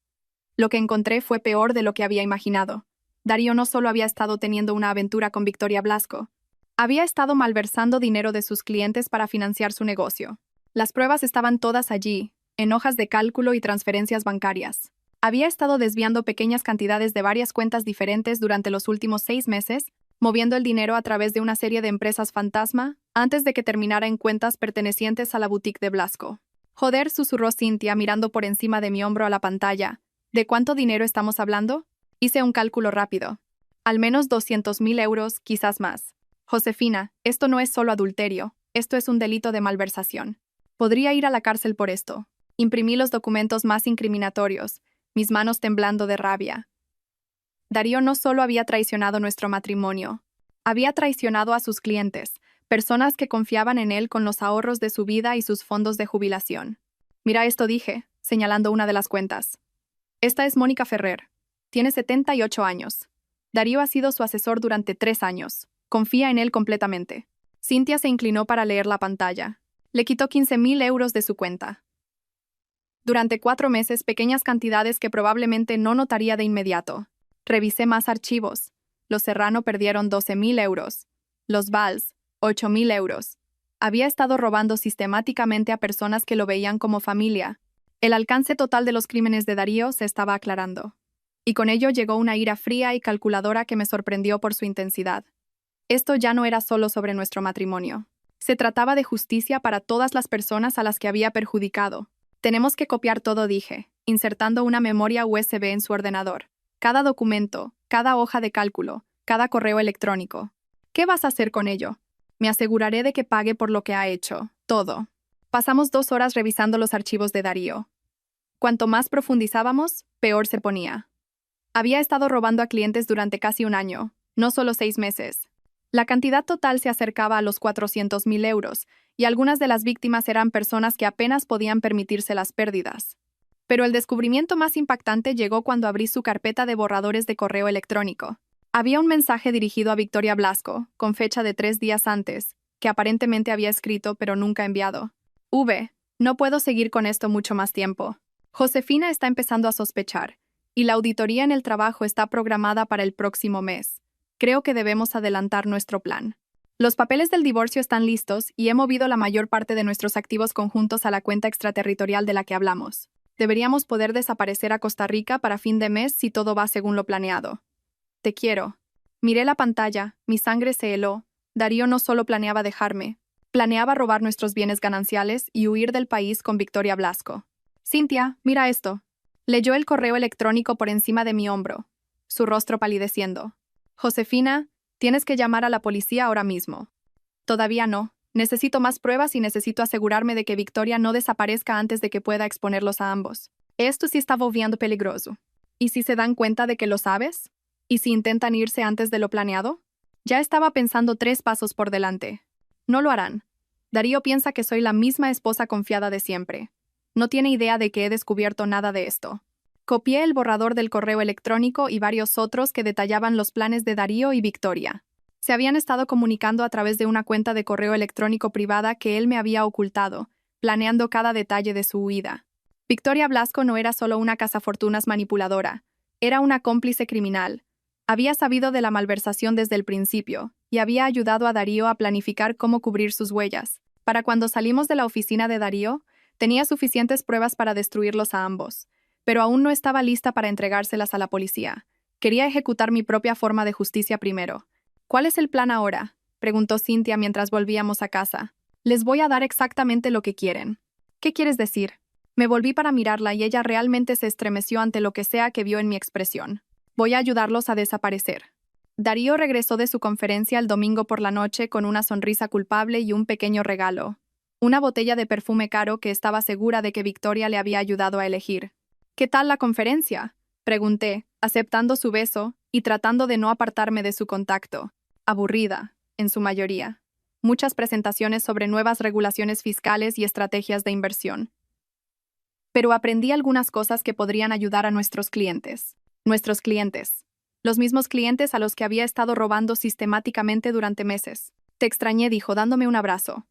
Lo que encontré fue peor de lo que había imaginado. Darío no solo había estado teniendo una aventura con Victoria Blasco, había estado malversando dinero de sus clientes para financiar su negocio. Las pruebas estaban todas allí, en hojas de cálculo y transferencias bancarias. Había estado desviando pequeñas cantidades de varias cuentas diferentes durante los últimos 6 meses, moviendo el dinero a través de una serie de empresas fantasma, antes de que terminara en cuentas pertenecientes a la boutique de Blasco. Joder, susurró Cintia mirando por encima de mi hombro a la pantalla. ¿De cuánto dinero estamos hablando? Hice un cálculo rápido. Al menos 200.000 euros, quizás más. Josefina, esto no es solo adulterio, esto es un delito de malversación. Podría ir a la cárcel por esto. Imprimí los documentos más incriminatorios, mis manos temblando de rabia. Darío no solo había traicionado nuestro matrimonio, Había traicionado a sus clientes, personas que confiaban en él con los ahorros de su vida y sus fondos de jubilación. Mira esto, dije, señalando una de las cuentas. Esta es Mónica Ferrer. Tiene 78 años. Darío ha sido su asesor durante 3 años. Confía en él completamente. Cynthia se inclinó para leer la pantalla. Le quitó 15.000 euros de su cuenta. Durante 4 meses, pequeñas cantidades que probablemente no notaría de inmediato. Revisé más archivos. Los Serrano perdieron 12.000 euros. Los Valls, 8.000 euros. Había estado robando sistemáticamente a personas que lo veían como familia. El alcance total de los crímenes de Darío se estaba aclarando. Y con ello llegó una ira fría y calculadora que me sorprendió por su intensidad. Esto ya no era solo sobre nuestro matrimonio. Se trataba de justicia para todas las personas a las que había perjudicado. Tenemos que copiar todo, dije, insertando una memoria USB en su ordenador. Cada documento, cada hoja de cálculo, cada correo electrónico. ¿Qué vas a hacer con ello? Me aseguraré de que pague por lo que ha hecho. Todo. Pasamos 2 horas revisando los archivos de Darío. Cuanto más profundizábamos, peor se ponía. Había estado robando a clientes durante casi un año, no solo 6 meses. La cantidad total se acercaba a los 400.000 euros, y algunas de las víctimas eran personas que apenas podían permitirse las pérdidas. Pero el descubrimiento más impactante llegó cuando abrí su carpeta de borradores de correo electrónico. Había un mensaje dirigido a Victoria Blasco, con fecha de 3 días antes, que aparentemente había escrito pero nunca enviado. No puedo seguir con esto mucho más tiempo. Josefina está empezando a sospechar, y la auditoría en el trabajo está programada para el próximo mes. Creo que debemos adelantar nuestro plan. Los papeles del divorcio están listos y he movido la mayor parte de nuestros activos conjuntos a la cuenta extraterritorial de la que hablamos. Deberíamos poder desaparecer a Costa Rica para fin de mes si todo va según lo planeado. Te quiero. Miré la pantalla, mi sangre se heló. Darío no solo planeaba dejarme, planeaba robar nuestros bienes gananciales y huir del país con Victoria Blasco. Cynthia, mira esto. Leyó el correo electrónico por encima de mi hombro, su rostro palideciendo. Josefina, tienes que llamar a la policía ahora mismo. Todavía no. Necesito más pruebas y necesito asegurarme de que Victoria no desaparezca antes de que pueda exponerlos a ambos. Esto sí está volviendo peligroso. ¿Y si se dan cuenta de que lo sabes? ¿Y si intentan irse antes de lo planeado? Ya estaba pensando 3 pasos por delante. No lo harán. Darío piensa que soy la misma esposa confiada de siempre. No tiene idea de que he descubierto nada de esto. Copié el borrador del correo electrónico y varios otros que detallaban los planes de Darío y Victoria. Se habían estado comunicando a través de una cuenta de correo electrónico privada que él me había ocultado, planeando cada detalle de su huida. Victoria Blasco no era solo una cazafortunas manipuladora, era una cómplice criminal. Había sabido de la malversación desde el principio y había ayudado a Darío a planificar cómo cubrir sus huellas. Para cuando salimos de la oficina de Darío, tenía suficientes pruebas para destruirlos a ambos, pero aún no estaba lista para entregárselas a la policía. Quería ejecutar mi propia forma de justicia primero. ¿Cuál es el plan ahora?, preguntó Cynthia mientras volvíamos a casa. Les voy a dar exactamente lo que quieren. ¿Qué quieres decir? Me volví para mirarla y ella realmente se estremeció ante lo que sea que vio en mi expresión. Voy a ayudarlos a desaparecer. Darío regresó de su conferencia el domingo por la noche con una sonrisa culpable y un pequeño regalo. Una botella de perfume caro que estaba segura de que Victoria le había ayudado a elegir. ¿Qué tal la conferencia?, pregunté, aceptando su beso y tratando de no apartarme de su contacto. Aburrida, en su mayoría. Muchas presentaciones sobre nuevas regulaciones fiscales y estrategias de inversión. Pero aprendí algunas cosas que podrían ayudar a nuestros clientes. Nuestros clientes. Los mismos clientes a los que había estado robando sistemáticamente durante meses. Te extrañé, dijo, dándome un abrazo.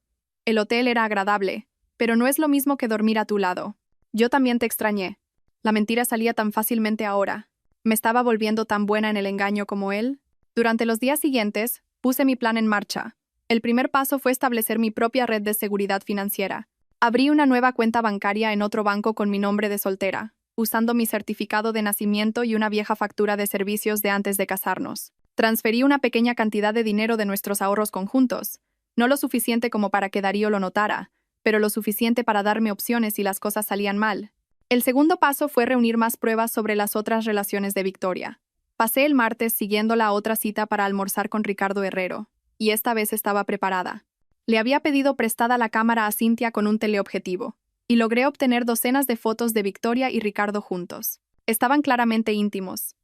El hotel era agradable, pero no es lo mismo que dormir a tu lado. Yo también te extrañé. La mentira salía tan fácilmente ahora. ¿Me estaba volviendo tan buena en el engaño como él? Durante los días siguientes, puse mi plan en marcha. El primer paso fue establecer mi propia red de seguridad financiera. Abrí una nueva cuenta bancaria en otro banco con mi nombre de soltera, usando mi certificado de nacimiento y una vieja factura de servicios de antes de casarnos. Transferí una pequeña cantidad de dinero de nuestros ahorros conjuntos, no lo suficiente como para que Darío lo notara, pero lo suficiente para darme opciones si las cosas salían mal. El segundo paso fue reunir más pruebas sobre las otras relaciones de Victoria. Pasé el martes siguiéndola a otra cita para almorzar con Ricardo Herrero, y esta vez estaba preparada. Le había pedido prestada la cámara a Cynthia con un teleobjetivo, y logré obtener docenas de fotos de Victoria y Ricardo juntos. Estaban claramente íntimos,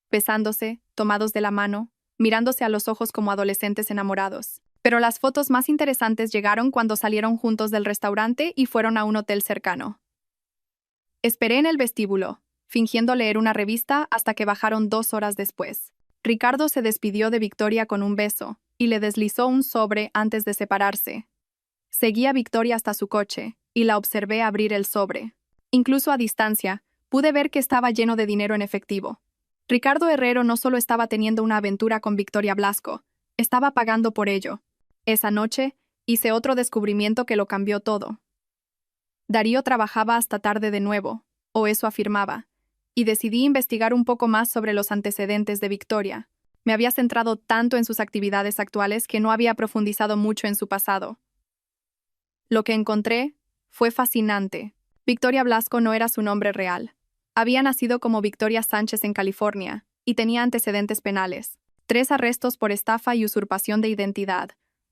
besándose, tomados de la mano, mirándose a los ojos como adolescentes enamorados. Pero las fotos más interesantes llegaron cuando salieron juntos del restaurante y fueron a un hotel cercano. Esperé en el vestíbulo, fingiendo leer una revista hasta que bajaron 2 horas después. Ricardo se despidió de Victoria con un beso y le deslizó un sobre antes de separarse. Seguí a Victoria hasta su coche y la observé abrir el sobre. Incluso a distancia, pude ver que estaba lleno de dinero en efectivo. Ricardo Herrero no solo estaba teniendo una aventura con Victoria Blasco, estaba pagando por ello. Esa noche, hice otro descubrimiento que lo cambió todo. Darío trabajaba hasta tarde de nuevo, o eso afirmaba, y decidí investigar un poco más sobre los antecedentes de Victoria. Me había centrado tanto en sus actividades actuales que no había profundizado mucho en su pasado. Lo que encontré fue fascinante. Victoria Blasco no era su nombre real. Había nacido como Victoria Sánchez en California y tenía antecedentes penales, 3 arrestos por estafa y usurpación de identidad,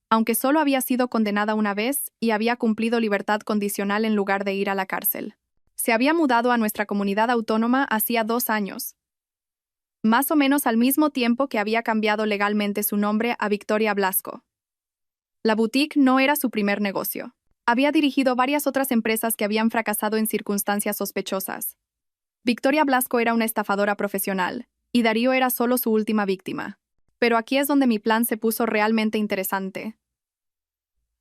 aunque solo había sido condenada una vez y había cumplido libertad condicional en lugar de ir a la cárcel. Se había mudado a nuestra comunidad autónoma hacía 2 años, más o menos al mismo tiempo que había cambiado legalmente su nombre a Victoria Blasco. La boutique no era su primer negocio. Había dirigido varias otras empresas que habían fracasado en circunstancias sospechosas. Victoria Blasco era una estafadora profesional, y Darío era solo su última víctima. Pero aquí es donde mi plan se puso realmente interesante.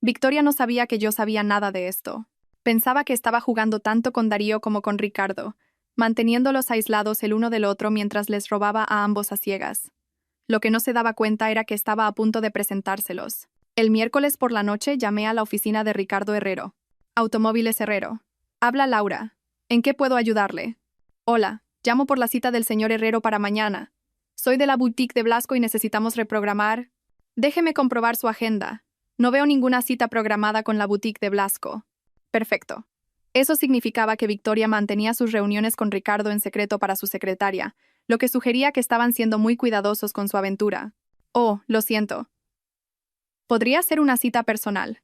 Victoria no sabía que yo sabía nada de esto. Pensaba que estaba jugando tanto con Darío como con Ricardo, manteniéndolos aislados el uno del otro mientras les robaba a ambos a ciegas. Lo que no se daba cuenta era que estaba a punto de presentárselos. El miércoles por la noche llamé a la oficina de Ricardo Herrero. Automóviles Herrero. Habla Laura. ¿En qué puedo ayudarle? Hola, llamo por la cita del señor Herrero para mañana. Soy de la boutique de Blasco y necesitamos reprogramar. Déjeme comprobar su agenda. No veo ninguna cita programada con la boutique de Blasco. Perfecto. Eso significaba que Victoria mantenía sus reuniones con Ricardo en secreto para su secretaria, lo que sugería que estaban siendo muy cuidadosos con su aventura. Oh, lo siento. ¿Podría ser una cita personal?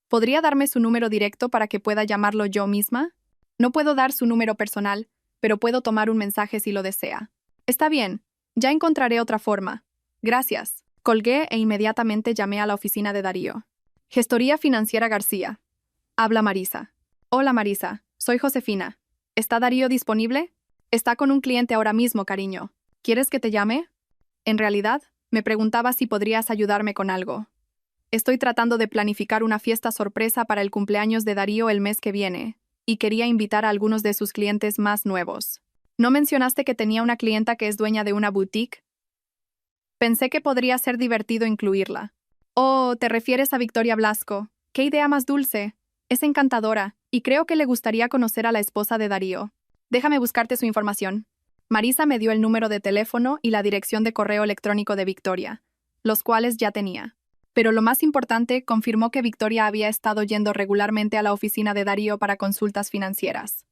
¿Podría darme su número directo para que pueda llamarlo yo misma? No puedo dar su número personal, pero puedo tomar un mensaje si lo desea. Está bien, ya encontraré otra forma. Gracias. Colgué e inmediatamente llamé a la oficina de Darío. Gestoría Financiera García. Habla Marisa. Hola Marisa, soy Josefina. ¿Está Darío disponible? Está con un cliente ahora mismo, cariño. ¿Quieres que te llame? En realidad, me preguntaba si podrías ayudarme con algo. Estoy tratando de planificar una fiesta sorpresa para el cumpleaños de Darío el mes que viene, y quería invitar a algunos de sus clientes más nuevos. ¿No mencionaste que tenía una clienta que es dueña de una boutique? Pensé que podría ser divertido incluirla. Oh, ¿te refieres a Victoria Blasco? ¡Qué idea más dulce! Es encantadora, y creo que le gustaría conocer a la esposa de Darío. Déjame buscarte su información. Marisa me dio el número de teléfono y la dirección de correo electrónico de Victoria, los cuales ya tenía. Pero lo más importante, confirmó que Victoria había estado yendo regularmente a la oficina de Darío para consultas financieras.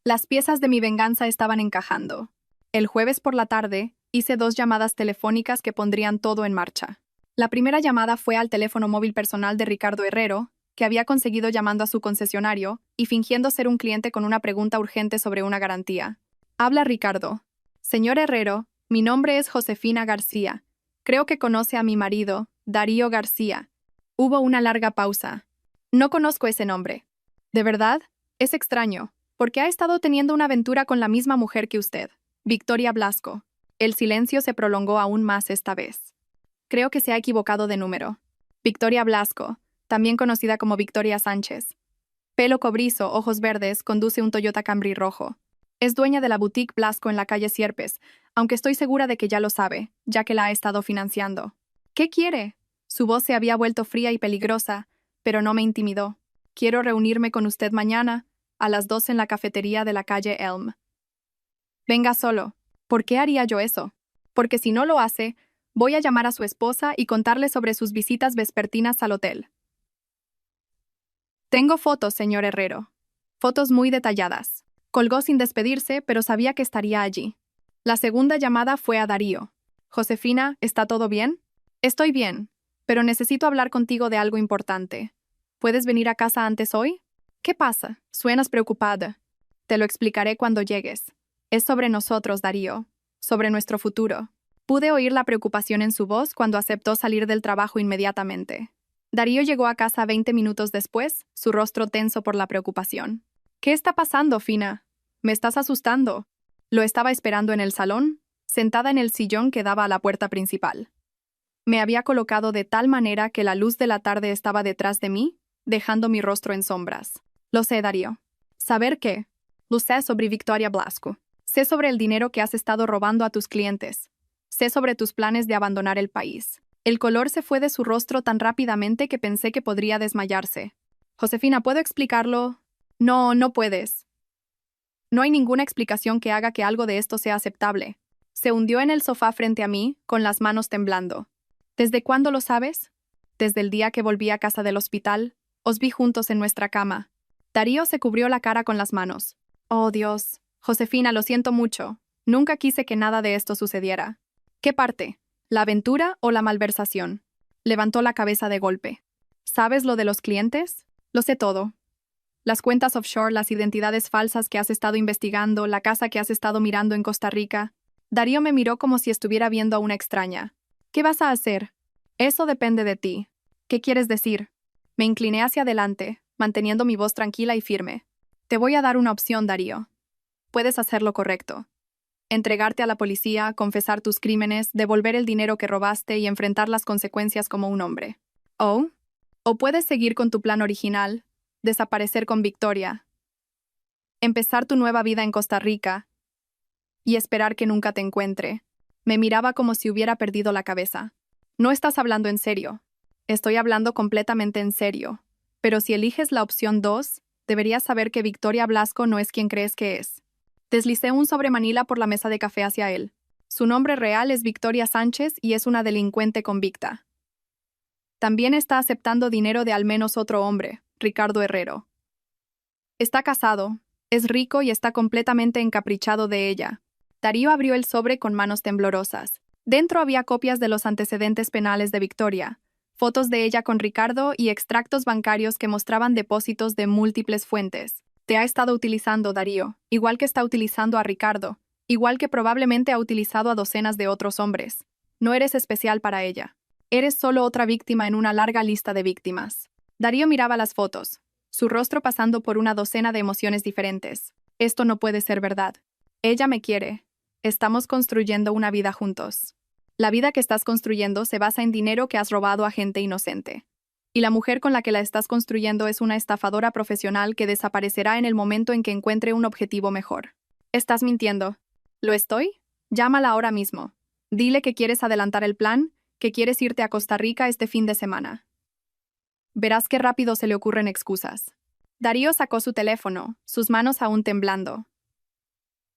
Las piezas de mi venganza estaban encajando. El jueves por la tarde, hice 2 llamadas telefónicas que pondrían todo en marcha. La primera llamada fue al teléfono móvil personal de Ricardo Herrero, que había conseguido llamando a su concesionario y fingiendo ser un cliente con una pregunta urgente sobre una garantía. Habla Ricardo. Señor Herrero, mi nombre es Josefina García. Creo que conoce a mi marido, Darío García. Hubo una larga pausa. No conozco ese nombre. ¿De verdad? Es extraño, porque ha estado teniendo una aventura con la misma mujer que usted, Victoria Blasco. El silencio se prolongó aún más esta vez. Creo que se ha equivocado de número. Victoria Blasco, también conocida como Victoria Sánchez. Pelo cobrizo, ojos verdes, conduce un Toyota Camry rojo. Es dueña de la boutique Blasco en la calle Sierpes, aunque estoy segura de que ya lo sabe, ya que la ha estado financiando. ¿Qué quiere? Su voz se había vuelto fría y peligrosa, pero no me intimidó. Quiero reunirme con usted mañana, a las 2 en la cafetería de la calle Elm. Venga solo. ¿Por qué haría yo eso? Porque si no lo hace, voy a llamar a su esposa y contarle sobre sus visitas vespertinas al hotel. Tengo fotos, señor Herrero. Fotos muy detalladas. Colgó sin despedirse, pero sabía que estaría allí. La segunda llamada fue a Darío. Josefina, ¿está todo bien? Estoy bien, pero necesito hablar contigo de algo importante. ¿Puedes venir a casa antes hoy? ¿Qué pasa? Suenas preocupada. Te lo explicaré cuando llegues. Es sobre nosotros, Darío. Sobre nuestro futuro. Pude oír la preocupación en su voz cuando aceptó salir del trabajo inmediatamente. Darío llegó a casa 20 minutos después, su rostro tenso por la preocupación. ¿Qué está pasando, Fina? ¿Me estás asustando? Lo estaba esperando en el salón, sentada en el sillón que daba a la puerta principal. Me había colocado de tal manera que la luz de la tarde estaba detrás de mí, dejando mi rostro en sombras. Lo sé, Darío. ¿Saber qué? Lo sé sobre Victoria Blasco. Sé sobre el dinero que has estado robando a tus clientes. Sé sobre tus planes de abandonar el país. El color se fue de su rostro tan rápidamente que pensé que podría desmayarse. Josefina, ¿puedo explicarlo? No, no puedes. No hay ninguna explicación que haga que algo de esto sea aceptable. Se hundió en el sofá frente a mí, con las manos temblando. ¿Desde cuándo lo sabes? Desde el día que volví a casa del hospital. Os vi juntos en nuestra cama. Darío se cubrió la cara con las manos. Oh, Dios. Josefina, lo siento mucho. Nunca quise que nada de esto sucediera. ¿Qué parte? ¿La aventura o la malversación? Levantó la cabeza de golpe. ¿Sabes lo de los clientes? Lo sé todo. Las cuentas offshore, las identidades falsas que has estado investigando, la casa que has estado mirando en Costa Rica. Darío me miró como si estuviera viendo a una extraña. ¿Qué vas a hacer? Eso depende de ti. ¿Qué quieres decir? Me incliné hacia adelante, manteniendo mi voz tranquila y firme. Te voy a dar una opción, Darío. Puedes hacer lo correcto. Entregarte a la policía, confesar tus crímenes, devolver el dinero que robaste y enfrentar las consecuencias como un hombre. O puedes seguir con tu plan original, desaparecer con Victoria, empezar tu nueva vida en Costa Rica y esperar que nunca te encuentre. Me miraba como si hubiera perdido la cabeza. No estás hablando en serio. Estoy hablando completamente en serio. Pero si eliges la opción 2, deberías saber que Victoria Blasco no es quien crees que es. Deslicé un sobre Manila por la mesa de café hacia él. Su nombre real es Victoria Sánchez y es una delincuente convicta. También está aceptando dinero de al menos otro hombre, Ricardo Herrero. Está casado, es rico y está completamente encaprichado de ella. Darío abrió el sobre con manos temblorosas. Dentro había copias de los antecedentes penales de Victoria, fotos de ella con Ricardo y extractos bancarios que mostraban depósitos de múltiples fuentes. Te ha estado utilizando, Darío, igual que está utilizando a Ricardo, igual que probablemente ha utilizado a docenas de otros hombres. No eres especial para ella. Eres solo otra víctima en una larga lista de víctimas. Darío miraba las fotos, su rostro pasando por una docena de emociones diferentes. Esto no puede ser verdad. Ella me quiere. Estamos construyendo una vida juntos. La vida que estás construyendo se basa en dinero que has robado a gente inocente. Y la mujer con la que la estás construyendo es una estafadora profesional que desaparecerá en el momento en que encuentre un objetivo mejor. Estás mintiendo. ¿Lo estoy? Llámala ahora mismo. Dile que quieres adelantar el plan, que quieres irte a Costa Rica este fin de semana. Verás qué rápido se le ocurren excusas. Darío sacó su teléfono, sus manos aún temblando.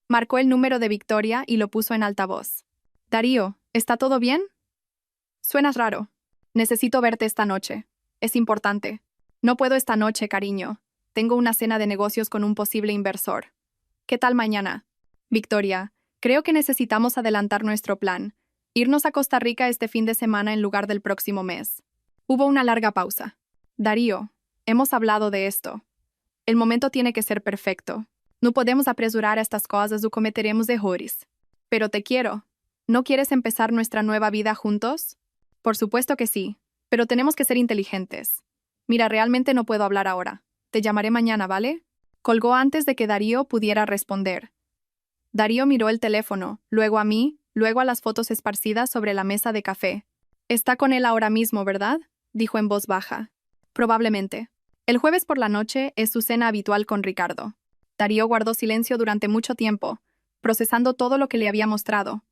Marcó el número de Victoria y lo puso en altavoz. Darío, ¿está todo bien? Suenas raro. Necesito verte esta noche. Es importante. No puedo esta noche, cariño. Tengo una cena de negocios con un posible inversor. ¿Qué tal mañana? Victoria, creo que necesitamos adelantar nuestro plan. Irnos a Costa Rica este fin de semana en lugar del próximo mes. Hubo una larga pausa. Darío, hemos hablado de esto. El momento tiene que ser perfecto. No podemos apresurar estas cosas o cometeremos errores. Pero te quiero. ¿No quieres empezar nuestra nueva vida juntos? Por supuesto que sí, pero tenemos que ser inteligentes. Mira, realmente no puedo hablar ahora. Te llamaré mañana, ¿vale? Colgó antes de que Darío pudiera responder. Darío miró el teléfono, luego a mí, luego a las fotos esparcidas sobre la mesa de café. Está con él ahora mismo, ¿verdad? Dijo en voz baja. Probablemente. El jueves por la noche es su cena habitual con Ricardo. Darío guardó silencio durante mucho tiempo, procesando todo lo que le había mostrado.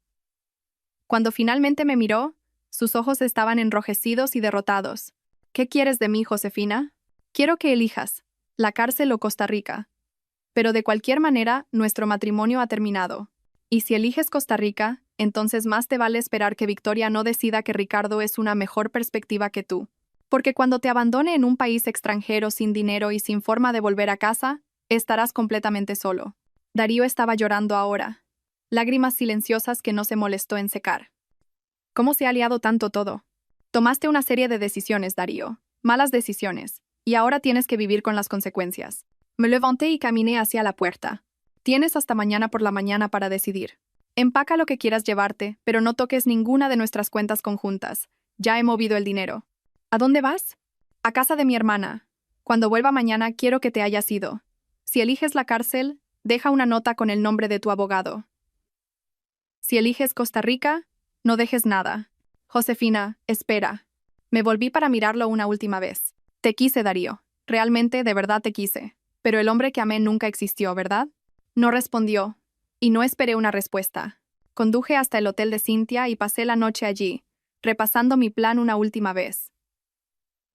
Cuando finalmente me miró, sus ojos estaban enrojecidos y derrotados. ¿Qué quieres de mí, Josefina? Quiero que elijas, la cárcel o Costa Rica. Pero de cualquier manera, nuestro matrimonio ha terminado. Y si eliges Costa Rica, entonces más te vale esperar que Victoria no decida que Ricardo es una mejor perspectiva que tú. Porque cuando te abandone en un país extranjero sin dinero y sin forma de volver a casa, estarás completamente solo. Darío estaba llorando ahora. Lágrimas silenciosas que no se molestó en secar. ¿Cómo se ha liado tanto todo? Tomaste una serie de decisiones, Darío. Malas decisiones. Y ahora tienes que vivir con las consecuencias. Me levanté y caminé hacia la puerta. Tienes hasta mañana por la mañana para decidir. Empaca lo que quieras llevarte, pero no toques ninguna de nuestras cuentas conjuntas. Ya he movido el dinero. ¿A dónde vas? A casa de mi hermana. Cuando vuelva mañana quiero que te hayas ido. Si eliges la cárcel, deja una nota con el nombre de tu abogado. Si eliges Costa Rica, no dejes nada. Josefina, espera. Me volví para mirarlo una última vez. Te quise, Darío. Realmente, de verdad te quise. Pero el hombre que amé nunca existió, ¿verdad? No respondió, y no esperé una respuesta. Conduje hasta el hotel de Cynthia y pasé la noche allí, repasando mi plan una última vez.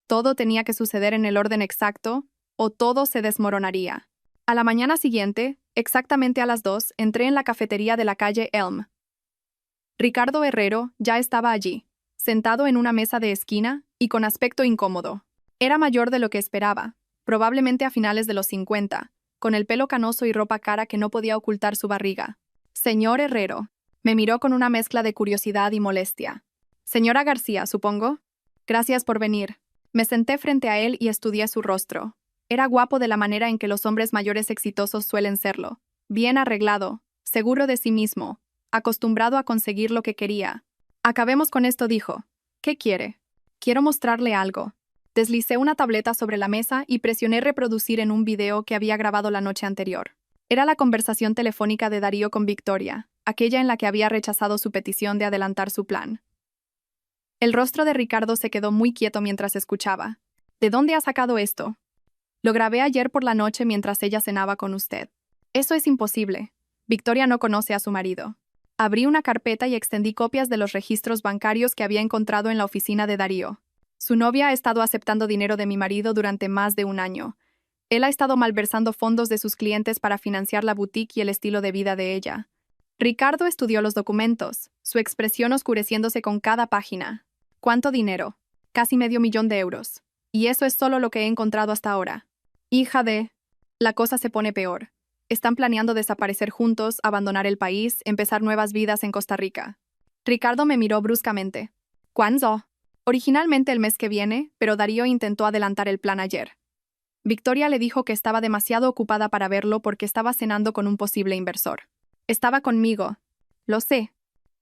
Todo tenía que suceder en el orden exacto, o todo se desmoronaría. A la mañana siguiente, exactamente a las 2, entré en la cafetería de la calle Elm. Ricardo Herrero ya estaba allí, sentado en una mesa de esquina y con aspecto incómodo. Era mayor de lo que esperaba, probablemente a finales de los 50, con el pelo canoso y ropa cara que no podía ocultar su barriga. Señor Herrero, me miró con una mezcla de curiosidad y molestia. Señora García, supongo. Gracias por venir. Me senté frente a él y estudié su rostro. Era guapo de la manera en que los hombres mayores exitosos suelen serlo. Bien arreglado, seguro de sí mismo, acostumbrado a conseguir lo que quería. Acabemos con esto, dijo. ¿Qué quiere? Quiero mostrarle algo. Deslicé una tableta sobre la mesa y presioné reproducir en un video que había grabado la noche anterior. Era la conversación telefónica de Darío con Victoria, aquella en la que había rechazado su petición de adelantar su plan. El rostro de Ricardo se quedó muy quieto mientras escuchaba. ¿De dónde ha sacado esto? Lo grabé ayer por la noche mientras ella cenaba con usted. Eso es imposible. Victoria no conoce a su marido. Abrí una carpeta y extendí copias de los registros bancarios que había encontrado en la oficina de Darío. Su novia ha estado aceptando dinero de mi marido durante más de un año. Él ha estado malversando fondos de sus clientes para financiar la boutique y el estilo de vida de ella. Ricardo estudió los documentos, su expresión oscureciéndose con cada página. ¿Cuánto dinero? Casi $500,000. Y eso es solo lo que he encontrado hasta ahora. Hija de... La cosa se pone peor. Están planeando desaparecer juntos, abandonar el país, empezar nuevas vidas en Costa Rica. Ricardo me miró bruscamente. ¿Cuándo? Originalmente el mes que viene, pero Darío intentó adelantar el plan ayer. Victoria le dijo que estaba demasiado ocupada para verlo porque estaba cenando con un posible inversor. Estaba conmigo. Lo sé.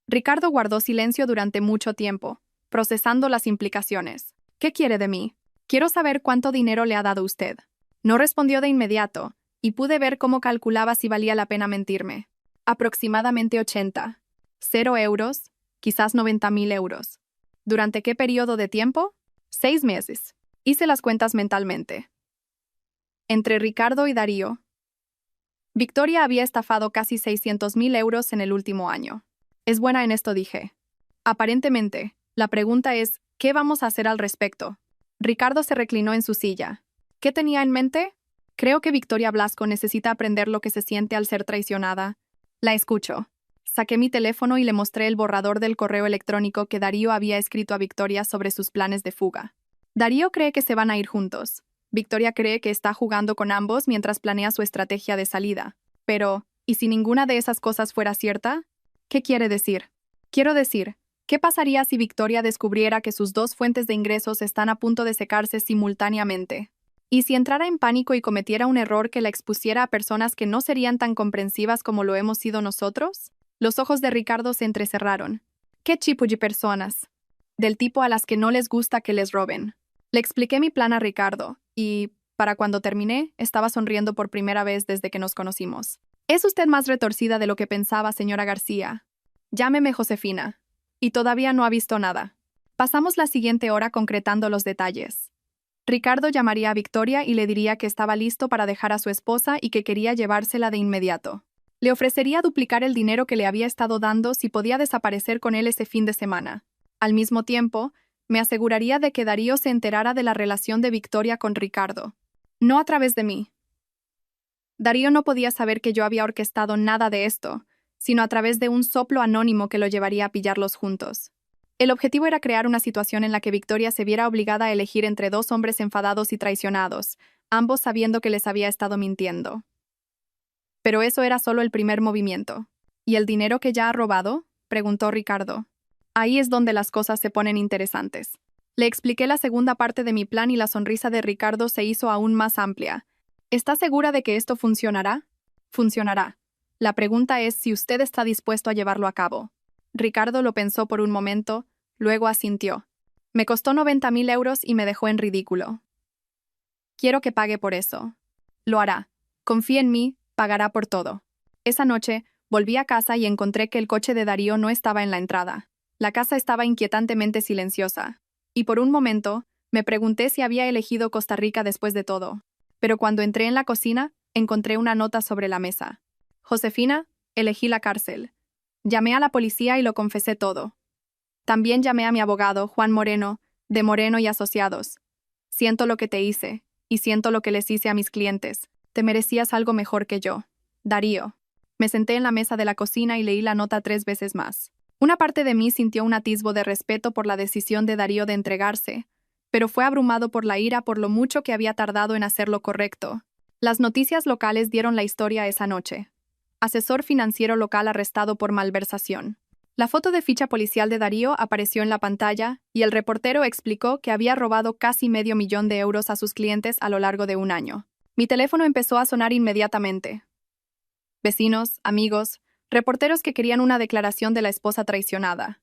Ricardo guardó silencio durante mucho tiempo, procesando las implicaciones. ¿Qué quiere de mí? Quiero saber cuánto dinero le ha dado usted. No respondió de inmediato, y pude ver cómo calculaba si valía la pena mentirme. Aproximadamente 80. 0 euros, quizás 90,000 euros. ¿Durante qué periodo de tiempo? 6 meses. Hice las cuentas mentalmente. Entre Ricardo y Darío. Victoria había estafado casi 600,000 euros en el último año. Es buena en esto, dije. Aparentemente, la pregunta es, ¿qué vamos a hacer al respecto? Ricardo se reclinó en su silla. ¿Qué tenía en mente? Creo que Victoria Blasco necesita aprender lo que se siente al ser traicionada. La escucho. Saqué mi teléfono y le mostré el borrador del correo electrónico que Darío había escrito a Victoria sobre sus planes de fuga. Darío cree que se van a ir juntos. Victoria cree que está jugando con ambos mientras planea su estrategia de salida. Pero, ¿y si ninguna de esas cosas fuera cierta? ¿Qué quiere decir? Quiero decir, ¿qué pasaría si Victoria descubriera que sus dos fuentes de ingresos están a punto de secarse simultáneamente? ¿Y si entrara en pánico y cometiera un error que la expusiera a personas que no serían tan comprensivas como lo hemos sido nosotros? Los ojos de Ricardo se entrecerraron. ¿Qué tipo de personas? Del tipo a las que no les gusta que les roben. Le expliqué mi plan a Ricardo, y, para cuando terminé, estaba sonriendo por primera vez desde que nos conocimos. Es usted más retorcida de lo que pensaba, señora García. Llámeme Josefina. Y todavía no ha visto nada. Pasamos la siguiente hora concretando los detalles. Ricardo llamaría a Victoria y le diría que estaba listo para dejar a su esposa y que quería llevársela de inmediato. Le ofrecería duplicar el dinero que le había estado dando si podía desaparecer con él ese fin de semana. Al mismo tiempo, me aseguraría de que Darío se enterara de la relación de Victoria con Ricardo. No a través de mí. Darío no podía saber que yo había orquestado nada de esto, sino a través de un soplo anónimo que lo llevaría a pillarlos juntos. El objetivo era crear una situación en la que Victoria se viera obligada a elegir entre dos hombres enfadados y traicionados, ambos sabiendo que les había estado mintiendo. Pero eso era solo el primer movimiento. ¿Y el dinero que ya ha robado? Preguntó Ricardo. Ahí es donde las cosas se ponen interesantes. Le expliqué la segunda parte de mi plan y la sonrisa de Ricardo se hizo aún más amplia. ¿Está segura de que esto funcionará? Funcionará. La pregunta es si usted está dispuesto a llevarlo a cabo. Ricardo lo pensó por un momento, luego asintió. Me costó 90.000 euros y me dejó en ridículo. Quiero que pague por eso. Lo hará. Confía en mí, pagará por todo. Esa noche, volví a casa y encontré que el coche de Darío no estaba en la entrada. La casa estaba inquietantemente silenciosa. Y por un momento, me pregunté si había elegido Costa Rica después de todo. Pero cuando entré en la cocina, encontré una nota sobre la mesa. Josefina, elegí la cárcel. Llamé a la policía y lo confesé todo. También llamé a mi abogado, Juan Moreno, de Moreno y Asociados. Siento lo que te hice, y siento lo que les hice a mis clientes. Te merecías algo mejor que yo. Darío. Me senté en la mesa de la cocina y leí la nota 3 veces más. Una parte de mí sintió un atisbo de respeto por la decisión de Darío de entregarse, pero fue abrumado por la ira por lo mucho que había tardado en hacer lo correcto. Las noticias locales dieron la historia esa noche. Asesor financiero local arrestado por malversación. La foto de ficha policial de Darío apareció en la pantalla y el reportero explicó que había robado casi $500,000 a sus clientes a lo largo de un año. Mi teléfono empezó a sonar inmediatamente. Vecinos, amigos, reporteros que querían una declaración de la esposa traicionada.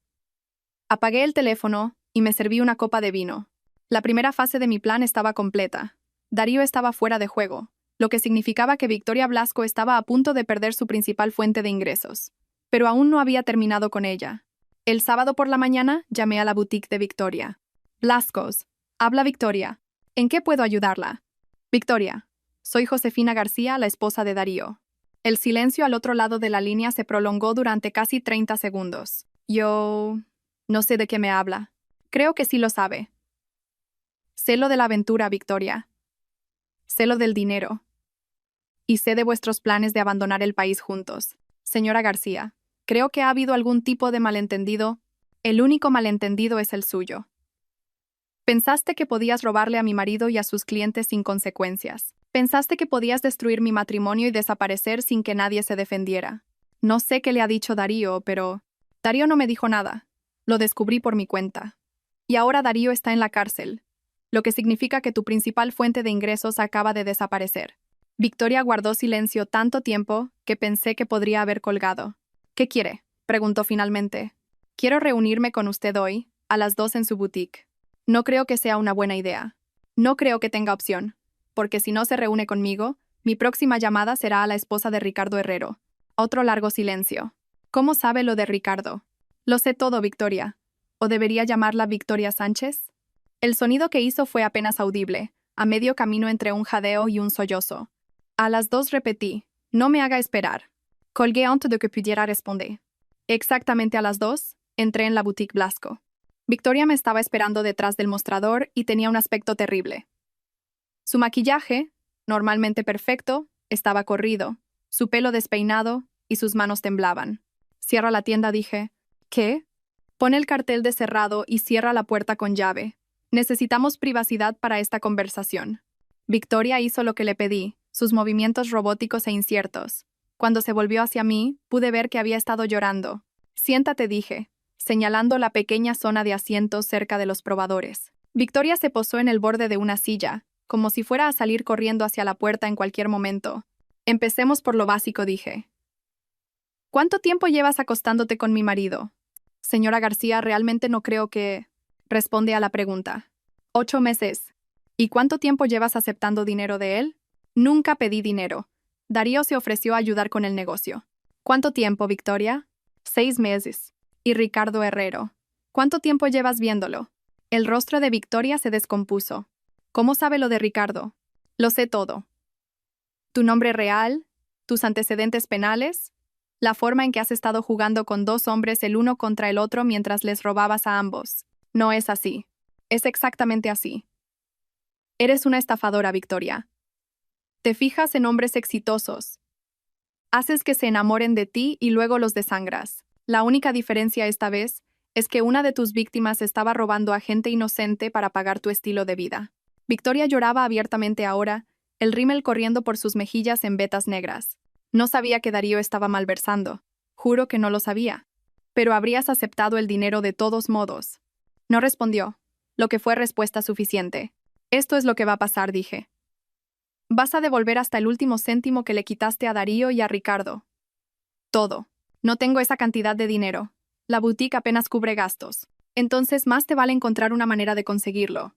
Apagué el teléfono y me serví una copa de vino. La primera fase de mi plan estaba completa. Darío estaba fuera de juego, lo que significaba que Victoria Blasco estaba a punto de perder su principal fuente de ingresos. Pero aún no había terminado con ella. El sábado por la mañana llamé a la boutique de Victoria. Blascos. Habla Victoria. ¿En qué puedo ayudarla? Victoria. Soy Josefina García, la esposa de Darío. El silencio al otro lado de la línea se prolongó durante casi 30 segundos. Yo... no sé de qué me habla. Creo que sí lo sabe. Sé lo de la aventura, Victoria. Sé lo del dinero. Y sé de vuestros planes de abandonar el país juntos. Señora García, creo que ha habido algún tipo de malentendido. El único malentendido es el suyo. Pensaste que podías robarle a mi marido y a sus clientes sin consecuencias. Pensaste que podías destruir mi matrimonio y desaparecer sin que nadie se defendiera. No sé qué le ha dicho Darío, pero... Darío no me dijo nada. Lo descubrí por mi cuenta. Y ahora Darío está en la cárcel, lo que significa que tu principal fuente de ingresos acaba de desaparecer. Victoria guardó silencio tanto tiempo que pensé que podría haber colgado. ¿Qué quiere?, preguntó finalmente. Quiero reunirme con usted hoy, a las 2 en su boutique. No creo que sea una buena idea. No creo que tenga opción, porque si no se reúne conmigo, mi próxima llamada será a la esposa de Ricardo Herrero. Otro largo silencio. ¿Cómo sabe lo de Ricardo? Lo sé todo, Victoria. ¿O debería llamarla Victoria Sánchez? El sonido que hizo fue apenas audible, a medio camino entre un jadeo y un sollozo. A las 2 repetí, no me haga esperar. Colgué antes de que pudiera responder. Exactamente a las 2, entré en la boutique Blasco. Victoria me estaba esperando detrás del mostrador y tenía un aspecto terrible. Su maquillaje, normalmente perfecto, estaba corrido, su pelo despeinado y sus manos temblaban. Cierra la tienda, dije. ¿Qué? Pon el cartel de cerrado y cierra la puerta con llave. Necesitamos privacidad para esta conversación. Victoria hizo lo que le pedí, sus movimientos robóticos e inciertos. Cuando se volvió hacia mí, pude ver que había estado llorando. Siéntate, dije, señalando la pequeña zona de asientos cerca de los probadores. Victoria se posó en el borde de una silla, como si fuera a salir corriendo hacia la puerta en cualquier momento. Empecemos por lo básico, dije. ¿Cuánto tiempo llevas acostándote con mi marido? Señora García, realmente no creo que... Responde a la pregunta. 8 meses. ¿Y cuánto tiempo llevas aceptando dinero de él? Nunca pedí dinero. Darío se ofreció a ayudar con el negocio. ¿Cuánto tiempo, Victoria? 6 meses. ¿Y Ricardo Herrero? ¿Cuánto tiempo llevas viéndolo? El rostro de Victoria se descompuso. ¿Cómo sabe lo de Ricardo? Lo sé todo. ¿Tu nombre real? ¿Tus antecedentes penales? La forma en que has estado jugando con 2 hombres el uno contra el otro mientras les robabas a ambos. No es así. Es exactamente así. Eres una estafadora, Victoria. Te fijas en hombres exitosos. Haces que se enamoren de ti y luego los desangras. La única diferencia esta vez es que una de tus víctimas estaba robando a gente inocente para pagar tu estilo de vida. Victoria lloraba abiertamente ahora, el rímel corriendo por sus mejillas en vetas negras. No sabía que Darío estaba malversando. Juro que no lo sabía. Pero habrías aceptado el dinero de todos modos. No respondió, lo que fue respuesta suficiente. Esto es lo que va a pasar, dije. Vas a devolver hasta el último céntimo que le quitaste a Darío y a Ricardo. Todo. No tengo esa cantidad de dinero. La boutique apenas cubre gastos. Entonces más te vale encontrar una manera de conseguirlo.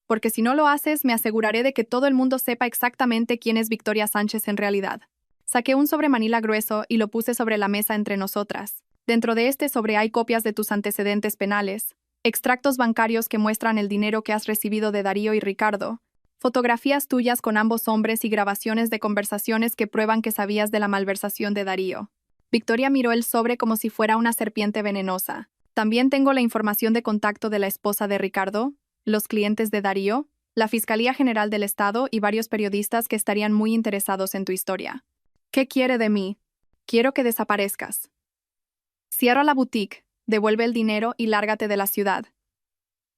Porque si no lo haces, me aseguraré de que todo el mundo sepa exactamente quién es Victoria Sánchez en realidad. Saqué un sobre manila grueso y lo puse sobre la mesa entre nosotras. Dentro de este sobre hay copias de tus antecedentes penales, extractos bancarios que muestran el dinero que has recibido de Darío y Ricardo, fotografías tuyas con ambos hombres y grabaciones de conversaciones que prueban que sabías de la malversación de Darío. Victoria miró el sobre como si fuera una serpiente venenosa. También tengo la información de contacto de la esposa de Ricardo, los clientes de Darío, la Fiscalía General del Estado y varios periodistas que estarían muy interesados en tu historia. ¿Qué quiere de mí? Quiero que desaparezcas. Cierra la boutique, devuelve el dinero y lárgate de la ciudad.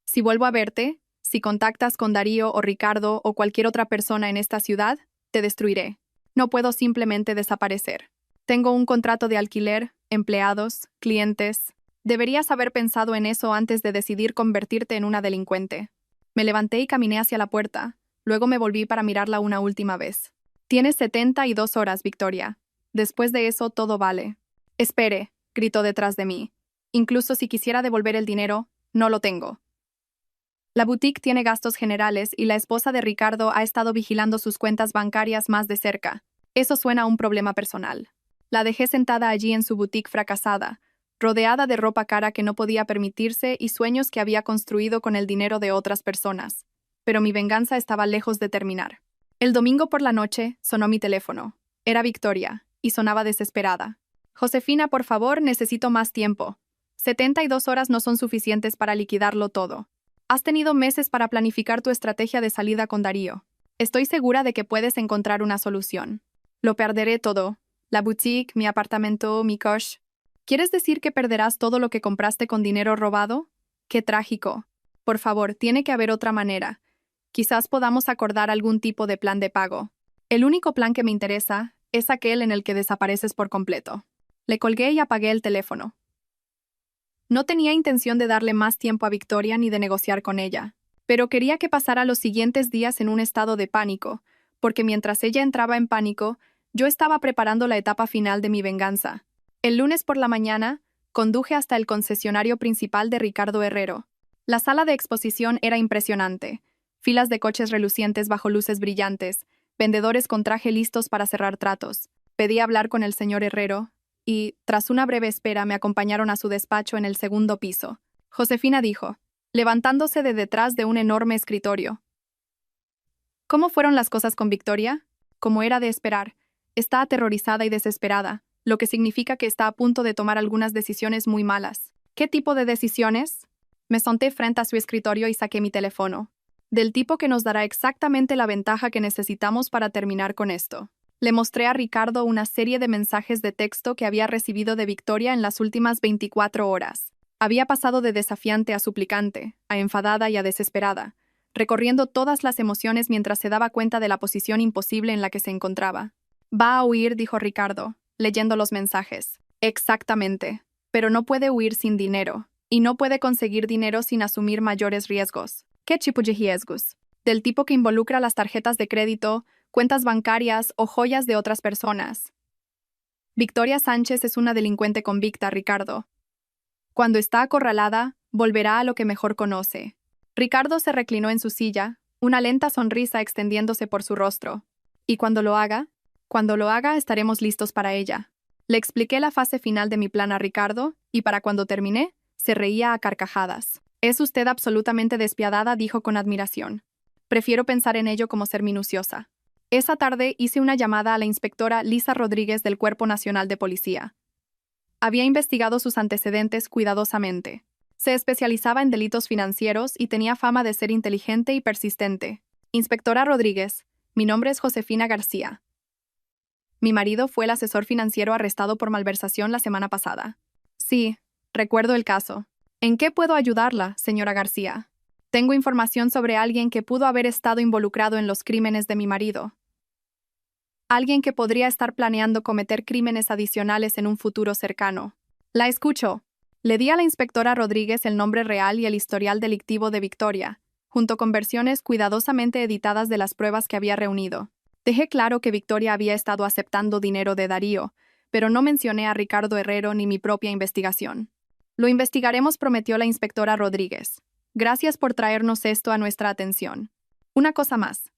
Si vuelvo a verte, si contactas con Darío o Ricardo o cualquier otra persona en esta ciudad, te destruiré. No puedo simplemente desaparecer. Tengo un contrato de alquiler, empleados, clientes. Deberías haber pensado en eso antes de decidir convertirte en una delincuente. Me levanté y caminé hacia la puerta. Luego me volví para mirarla una última vez. Tienes 72 horas, Victoria. Después de eso, todo vale. Espere, gritó detrás de mí. Incluso si quisiera devolver el dinero, no lo tengo. La boutique tiene gastos generales y la esposa de Ricardo ha estado vigilando sus cuentas bancarias más de cerca. Eso suena a un problema personal. La dejé sentada allí en su boutique fracasada, rodeada de ropa cara que no podía permitirse y sueños que había construido con el dinero de otras personas. Pero mi venganza estaba lejos de terminar. El domingo por la noche sonó mi teléfono. Era Victoria, y sonaba desesperada. Josefina, por favor, necesito más tiempo. 72 horas no son suficientes para liquidarlo todo. Has tenido meses para planificar tu estrategia de salida con Darío. Estoy segura de que puedes encontrar una solución. Lo perderé todo. La boutique, mi apartamento, mi coche. ¿Quieres decir que perderás todo lo que compraste con dinero robado? ¡Qué trágico! Por favor, tiene que haber otra manera. Quizás podamos acordar algún tipo de plan de pago. El único plan que me interesa es aquel en el que desapareces por completo. Le colgué y apagué el teléfono. No tenía intención de darle más tiempo a Victoria ni de negociar con ella, pero quería que pasara los siguientes días en un estado de pánico, porque mientras ella entraba en pánico, yo estaba preparando la etapa final de mi venganza. El lunes por la mañana, conduje hasta el concesionario principal de Ricardo Herrero. La sala de exposición era impresionante. Filas de coches relucientes bajo luces brillantes, vendedores con traje listos para cerrar tratos. Pedí hablar con el señor Herrero, y, tras una breve espera, me acompañaron a su despacho en el segundo piso. Josefina dijo, levantándose de detrás de un enorme escritorio. ¿Cómo fueron las cosas con Victoria? Como era de esperar, está aterrorizada y desesperada, lo que significa que está a punto de tomar algunas decisiones muy malas. ¿Qué tipo de decisiones? Me senté frente a su escritorio y saqué mi teléfono. Del tipo que nos dará exactamente la ventaja que necesitamos para terminar con esto. Le mostré a Ricardo una serie de mensajes de texto que había recibido de Victoria en las últimas 24 horas. Había pasado de desafiante a suplicante, a enfadada y a desesperada, recorriendo todas las emociones mientras se daba cuenta de la posición imposible en la que se encontraba. Va a huir, dijo Ricardo, leyendo los mensajes. Exactamente. Pero no puede huir sin dinero, y no puede conseguir dinero sin asumir mayores riesgos. ¿Qué tipo de riesgos? Del tipo que involucra las tarjetas de crédito, cuentas bancarias o joyas de otras personas. Victoria Sánchez es una delincuente convicta, Ricardo. Cuando está acorralada, volverá a lo que mejor conoce. Ricardo se reclinó en su silla, una lenta sonrisa extendiéndose por su rostro. Y cuando lo haga, estaremos listos para ella. Le expliqué la fase final de mi plan a Ricardo, y para cuando terminé, se reía a carcajadas. Es usted absolutamente despiadada, dijo con admiración. Prefiero pensar en ello como ser minuciosa. Esa tarde hice una llamada a la inspectora Lisa Rodríguez del Cuerpo Nacional de Policía. Había investigado sus antecedentes cuidadosamente. Se especializaba en delitos financieros y tenía fama de ser inteligente y persistente. Inspectora Rodríguez, mi nombre es Josefina García. Mi marido fue el asesor financiero arrestado por malversación la semana pasada. Sí, recuerdo el caso. ¿En qué puedo ayudarla, señora García? Tengo información sobre alguien que pudo haber estado involucrado en los crímenes de mi marido. Alguien que podría estar planeando cometer crímenes adicionales en un futuro cercano. La escucho. Le di a la inspectora Rodríguez el nombre real y el historial delictivo de Victoria, junto con versiones cuidadosamente editadas de las pruebas que había reunido. Dejé claro que Victoria había estado aceptando dinero de Darío, pero no mencioné a Ricardo Herrero ni mi propia investigación. Lo investigaremos, prometió la inspectora Rodríguez. Gracias por traernos esto a nuestra atención. Una cosa más.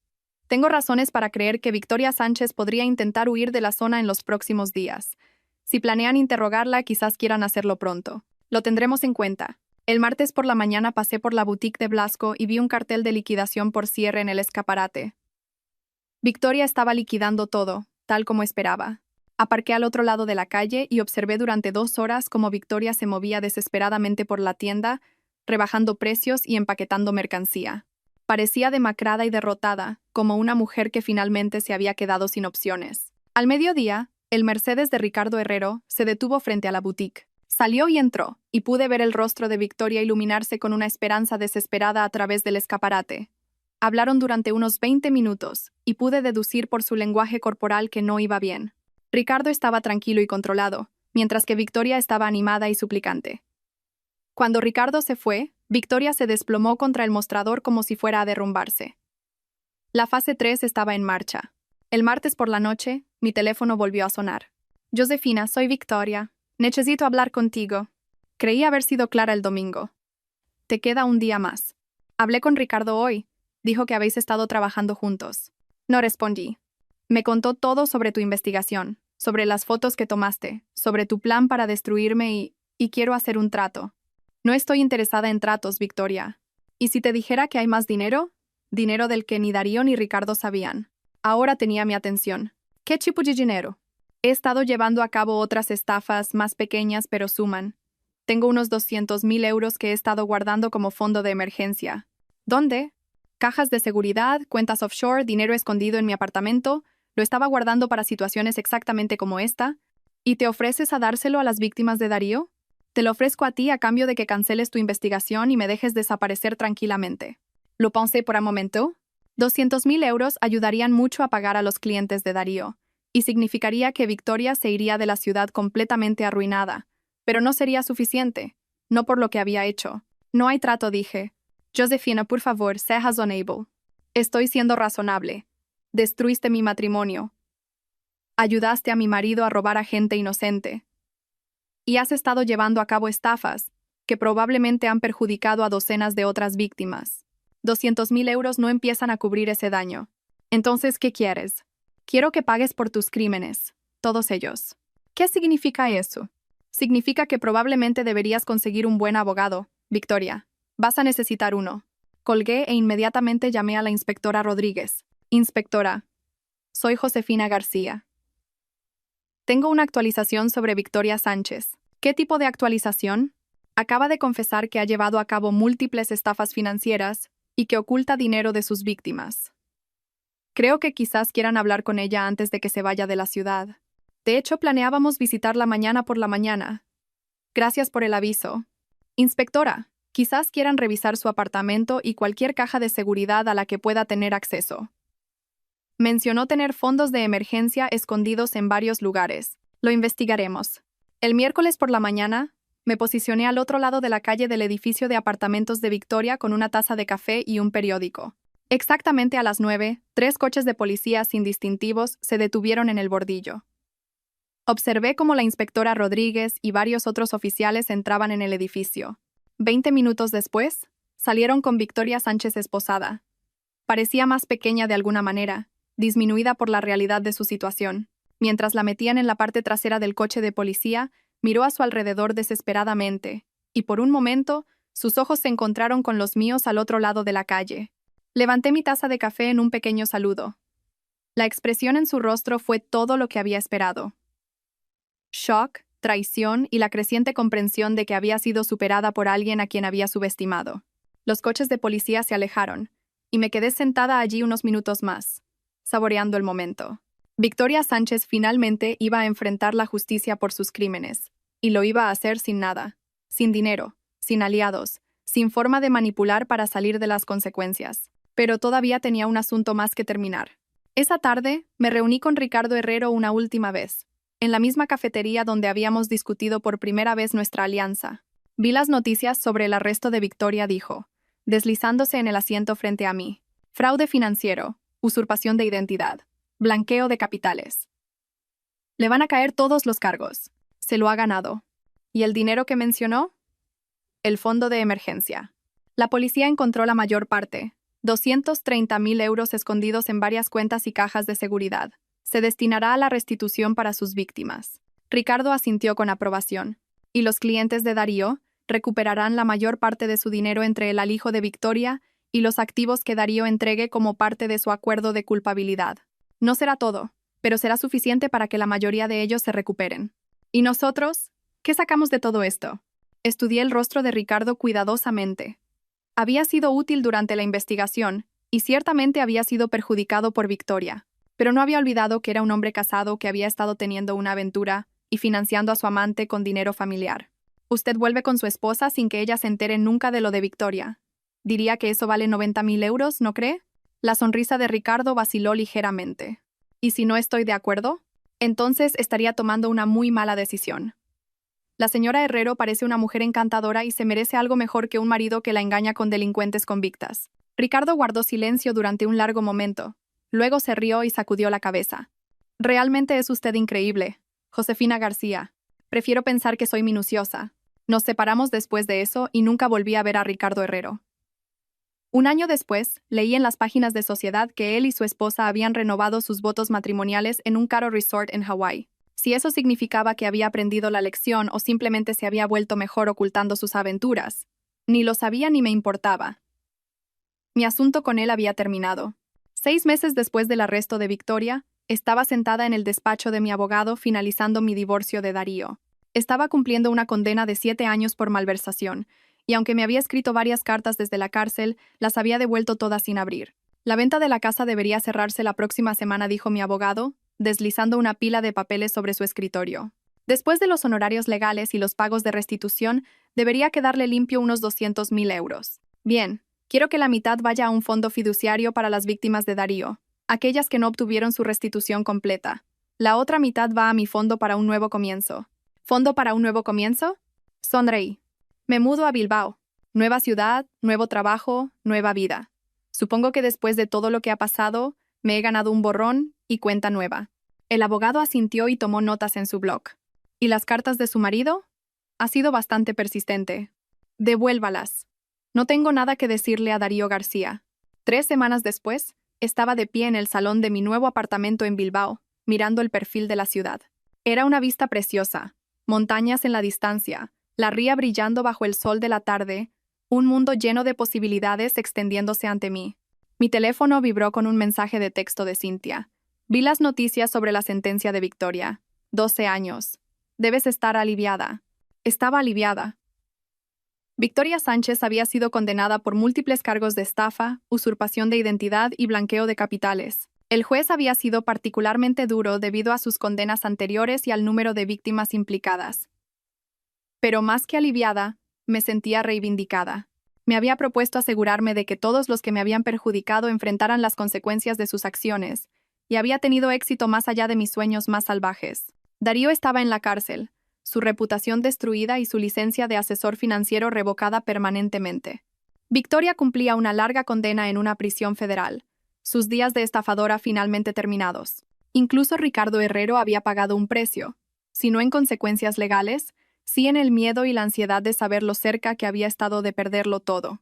Tengo razones para creer que Victoria Sánchez podría intentar huir de la zona en los próximos días. Si planean interrogarla, quizás quieran hacerlo pronto. Lo tendremos en cuenta. El martes por la mañana pasé por la boutique de Blasco y vi un cartel de liquidación por cierre en el escaparate. Victoria estaba liquidando todo, tal como esperaba. Aparqué al otro lado de la calle y observé durante 2 horas cómo Victoria se movía desesperadamente por la tienda, rebajando precios y empaquetando mercancía. Parecía demacrada y derrotada, como una mujer que finalmente se había quedado sin opciones. Al mediodía, el Mercedes de Ricardo Herrero se detuvo frente a la boutique. Salió y entró, y pude ver el rostro de Victoria iluminarse con una esperanza desesperada a través del escaparate. Hablaron durante unos 20 minutos, y pude deducir por su lenguaje corporal que no iba bien. Ricardo estaba tranquilo y controlado, mientras que Victoria estaba animada y suplicante. Cuando Ricardo se fue, Victoria se desplomó contra el mostrador como si fuera a derrumbarse. La fase 3 estaba en marcha. El martes por la noche, mi teléfono volvió a sonar. Josefina, soy Victoria. Necesito hablar contigo. Creí haber sido clara el domingo. Te queda un día más. Hablé con Ricardo hoy. Dijo que habéis estado trabajando juntos. No respondí. Me contó todo sobre tu investigación, sobre las fotos que tomaste, sobre tu plan para destruirme y quiero hacer un trato. No estoy interesada en tratos, Victoria. ¿Y si te dijera que hay más dinero? Dinero del que ni Darío ni Ricardo sabían. Ahora tenía mi atención. ¿Qué tipo de dinero? He estado llevando a cabo otras estafas más pequeñas, pero suman. Tengo unos 200.000 euros que he estado guardando como fondo de emergencia. ¿Dónde? Cajas de seguridad, cuentas offshore, dinero escondido en mi apartamento. Lo estaba guardando para situaciones exactamente como esta. ¿Y te ofreces a dárselo a las víctimas de Darío? Te lo ofrezco a ti a cambio de que canceles tu investigación y me dejes desaparecer tranquilamente. Lo pensé por un momento. 200.000 euros ayudarían mucho a pagar a los clientes de Darío, y significaría que Victoria se iría de la ciudad completamente arruinada. Pero no sería suficiente. No por lo que había hecho. No hay trato, dije. Josefina, por favor, sé razonable. Estoy siendo razonable. Destruiste mi matrimonio. Ayudaste a mi marido a robar a gente inocente. Y has estado llevando a cabo estafas, que probablemente han perjudicado a docenas de otras víctimas. 200.000 euros no empiezan a cubrir ese daño. Entonces, ¿qué quieres? Quiero que pagues por tus crímenes, todos ellos. ¿Qué significa eso? Significa que probablemente deberías conseguir un buen abogado, Victoria. Vas a necesitar uno. Colgué e inmediatamente llamé a la inspectora Rodríguez. Inspectora, soy Josefina García. Tengo una actualización sobre Victoria Sánchez. ¿Qué tipo de actualización? Acaba de confesar que ha llevado a cabo múltiples estafas financieras y que oculta dinero de sus víctimas. Creo que quizás quieran hablar con ella antes de que se vaya de la ciudad. De hecho, planeábamos visitarla mañana por la mañana. Gracias por el aviso. Inspectora, quizás quieran revisar su apartamento y cualquier caja de seguridad a la que pueda tener acceso. Mencionó tener fondos de emergencia escondidos en varios lugares. Lo investigaremos. El miércoles por la mañana, me posicioné al otro lado de la calle del edificio de apartamentos de Victoria con una taza de café y un periódico. Exactamente a las 9, 3 coches de policía sin distintivos se detuvieron en el bordillo. Observé cómo la inspectora Rodríguez y varios otros oficiales entraban en el edificio. 20 minutos después, salieron con Victoria Sánchez esposada. Parecía más pequeña de alguna manera, disminuida por la realidad de su situación. Mientras la metían en la parte trasera del coche de policía, miró a su alrededor desesperadamente, y por un momento, sus ojos se encontraron con los míos al otro lado de la calle. Levanté mi taza de café en un pequeño saludo. La expresión en su rostro fue todo lo que había esperado. Shock, traición y la creciente comprensión de que había sido superada por alguien a quien había subestimado. Los coches de policía se alejaron, y me quedé sentada allí unos minutos más, saboreando el momento. Victoria Sánchez finalmente iba a enfrentar la justicia por sus crímenes, y lo iba a hacer sin nada, sin dinero, sin aliados, sin forma de manipular para salir de las consecuencias. Pero todavía tenía un asunto más que terminar. Esa tarde, me reuní con Ricardo Herrero una última vez, en la misma cafetería donde habíamos discutido por primera vez nuestra alianza. Vi las noticias sobre el arresto de Victoria, dijo, deslizándose en el asiento frente a mí. Fraude financiero, usurpación de identidad, blanqueo de capitales. Le van a caer todos los cargos. Se lo ha ganado. ¿Y el dinero que mencionó? El fondo de emergencia. La policía encontró la mayor parte, 230.000 euros escondidos en varias cuentas y cajas de seguridad. Se destinará a la restitución para sus víctimas. Ricardo asintió con aprobación. Y los clientes de Darío recuperarán la mayor parte de su dinero entre el alijo de Victoria y los activos que Darío entregue como parte de su acuerdo de culpabilidad. No será todo, pero será suficiente para que la mayoría de ellos se recuperen. ¿Y nosotros? ¿Qué sacamos de todo esto? Estudié el rostro de Ricardo cuidadosamente. Había sido útil durante la investigación y ciertamente había sido perjudicado por Victoria, pero no había olvidado que era un hombre casado que había estado teniendo una aventura y financiando a su amante con dinero familiar. Usted vuelve con su esposa sin que ella se entere nunca de lo de Victoria. Diría que eso vale 90.000 euros, ¿no cree? La sonrisa de Ricardo vaciló ligeramente. ¿Y si no estoy de acuerdo? Entonces estaría tomando una muy mala decisión. La señora Herrero parece una mujer encantadora y se merece algo mejor que un marido que la engaña con delincuentes convictas. Ricardo guardó silencio durante un largo momento. Luego se rió y sacudió la cabeza. Realmente es usted increíble, Josefina García. Prefiero pensar que soy minuciosa. Nos separamos después de eso y nunca volví a ver a Ricardo Herrero. Un año después, leí en las páginas de Sociedad que él y su esposa habían renovado sus votos matrimoniales en un caro resort en Hawái. Si eso significaba que había aprendido la lección o simplemente se había vuelto mejor ocultando sus aventuras, ni lo sabía ni me importaba. Mi asunto con él había terminado. 6 meses después del arresto de Victoria, estaba sentada en el despacho de mi abogado finalizando mi divorcio de Darío. Estaba cumpliendo una condena de 7 años por malversación, y aunque me había escrito varias cartas desde la cárcel, las había devuelto todas sin abrir. La venta de la casa debería cerrarse la próxima semana, dijo mi abogado, deslizando una pila de papeles sobre su escritorio. Después de los honorarios legales y los pagos de restitución, debería quedarle limpio unos 200.000 euros. Bien, quiero que la mitad vaya a un fondo fiduciario para las víctimas de Darío, aquellas que no obtuvieron su restitución completa. La otra mitad va a mi fondo para un nuevo comienzo. ¿Fondo para un nuevo comienzo? Sonreí. Me mudo a Bilbao. Nueva ciudad, nuevo trabajo, nueva vida. Supongo que después de todo lo que ha pasado, me he ganado un borrón y cuenta nueva. El abogado asintió y tomó notas en su blog. ¿Y las cartas de su marido? Ha sido bastante persistente. Devuélvalas. No tengo nada que decirle a Darío García. 3 semanas después, estaba de pie en el salón de mi nuevo apartamento en Bilbao, mirando el perfil de la ciudad. Era una vista preciosa. Montañas en la distancia, la ría brillando bajo el sol de la tarde, un mundo lleno de posibilidades extendiéndose ante mí. Mi teléfono vibró con un mensaje de texto de Cintia. Vi las noticias sobre la sentencia de Victoria. 12 años. Debes estar aliviada. Estaba aliviada. Victoria Sánchez había sido condenada por múltiples cargos de estafa, usurpación de identidad y blanqueo de capitales. El juez había sido particularmente duro debido a sus condenas anteriores y al número de víctimas implicadas. Pero más que aliviada, me sentía reivindicada. Me había propuesto asegurarme de que todos los que me habían perjudicado enfrentaran las consecuencias de sus acciones, y había tenido éxito más allá de mis sueños más salvajes. Darío estaba en la cárcel, su reputación destruida y su licencia de asesor financiero revocada permanentemente. Victoria cumplía una larga condena en una prisión federal, sus días de estafadora finalmente terminados. Incluso Ricardo Herrero había pagado un precio, si no en consecuencias legales, sí en el miedo y la ansiedad de saber lo cerca que había estado de perderlo todo.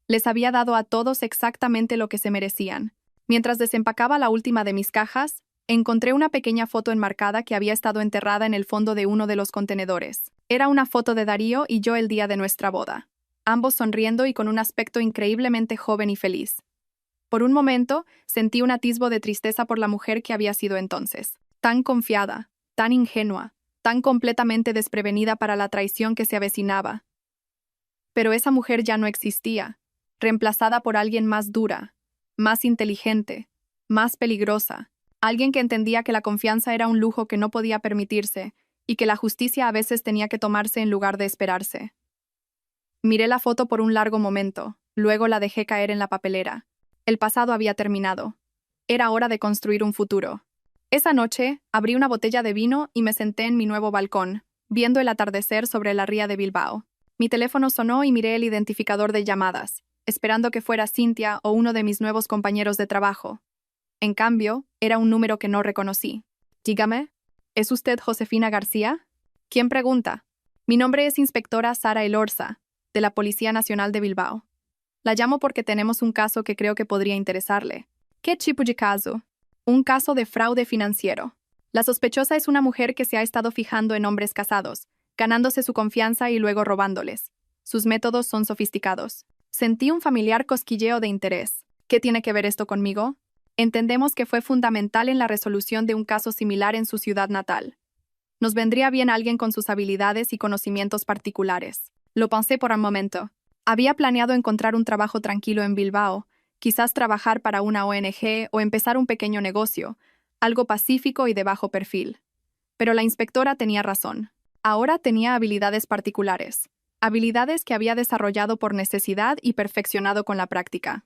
Les había dado a todos exactamente lo que se merecían. Mientras desempacaba la última de mis cajas, encontré una pequeña foto enmarcada que había estado enterrada en el fondo de uno de los contenedores. Era una foto de Darío y yo el día de nuestra boda, ambos sonriendo y con un aspecto increíblemente joven y feliz. Por un momento, sentí un atisbo de tristeza por la mujer que había sido entonces. Tan confiada, tan ingenua, tan completamente desprevenida para la traición que se avecinaba. Pero esa mujer ya no existía, reemplazada por alguien más dura, más inteligente, más peligrosa, alguien que entendía que la confianza era un lujo que no podía permitirse y que la justicia a veces tenía que tomarse en lugar de esperarse. Miré la foto por un largo momento, luego la dejé caer en la papelera. El pasado había terminado. Era hora de construir un futuro. Esa noche, abrí una botella de vino y me senté en mi nuevo balcón, viendo el atardecer sobre la ría de Bilbao. Mi teléfono sonó y miré el identificador de llamadas, esperando que fuera Cintia o uno de mis nuevos compañeros de trabajo. En cambio, era un número que no reconocí. Dígame. ¿Es usted Josefina García? ¿Quién pregunta? Mi nombre es inspectora Sara Elorza, de la Policía Nacional de Bilbao. La llamo porque tenemos un caso que creo que podría interesarle. ¿Qué tipo de caso? Un caso de fraude financiero. La sospechosa es una mujer que se ha estado fijando en hombres casados, ganándose su confianza y luego robándoles. Sus métodos son sofisticados. Sentí un familiar cosquilleo de interés. ¿Qué tiene que ver esto conmigo? Entendemos que fue fundamental en la resolución de un caso similar en su ciudad natal. Nos vendría bien alguien con sus habilidades y conocimientos particulares. Lo pensé por un momento. Había planeado encontrar un trabajo tranquilo en Bilbao, quizás trabajar para una ONG o empezar un pequeño negocio, algo pacífico y de bajo perfil. Pero la inspectora tenía razón. Ahora tenía habilidades particulares, habilidades que había desarrollado por necesidad y perfeccionado con la práctica.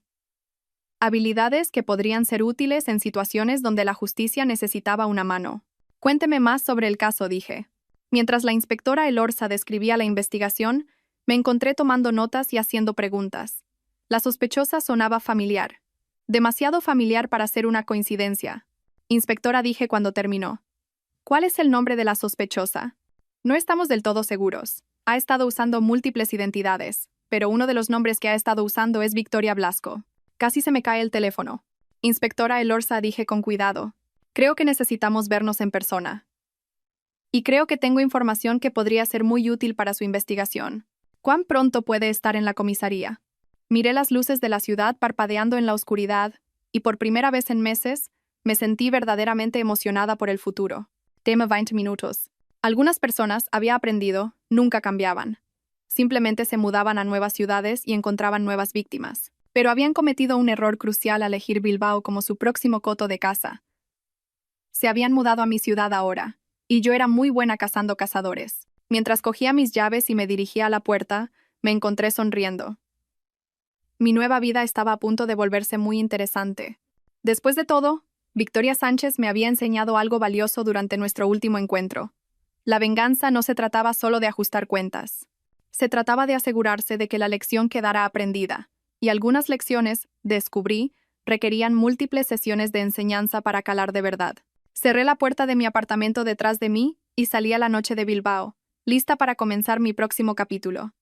Habilidades que podrían ser útiles en situaciones donde la justicia necesitaba una mano. Cuénteme más sobre el caso, dije. Mientras la inspectora Elorza describía la investigación, me encontré tomando notas y haciendo preguntas. La sospechosa sonaba familiar. Demasiado familiar para ser una coincidencia. Inspectora, dije cuando terminó. ¿Cuál es el nombre de la sospechosa? No estamos del todo seguros. Ha estado usando múltiples identidades, pero uno de los nombres que ha estado usando es Victoria Blasco. Casi se me cae el teléfono. Inspectora Elorza, dije con cuidado. Creo que necesitamos vernos en persona. Y creo que tengo información que podría ser muy útil para su investigación. ¿Cuán pronto puede estar en la comisaría? Miré las luces de la ciudad parpadeando en la oscuridad, y por primera vez en meses, me sentí verdaderamente emocionada por el futuro. Tema 20 minutos. Algunas personas, había aprendido, nunca cambiaban. Simplemente se mudaban a nuevas ciudades y encontraban nuevas víctimas. Pero habían cometido un error crucial al elegir Bilbao como su próximo coto de caza. Se habían mudado a mi ciudad ahora, y yo era muy buena cazando cazadores. Mientras cogía mis llaves y me dirigía a la puerta, me encontré sonriendo. Mi nueva vida estaba a punto de volverse muy interesante. Después de todo, Victoria Sánchez me había enseñado algo valioso durante nuestro último encuentro. La venganza no se trataba solo de ajustar cuentas. Se trataba de asegurarse de que la lección quedara aprendida, y algunas lecciones, descubrí, requerían múltiples sesiones de enseñanza para calar de verdad. Cerré la puerta de mi apartamento detrás de mí y salí a la noche de Bilbao, lista para comenzar mi próximo capítulo.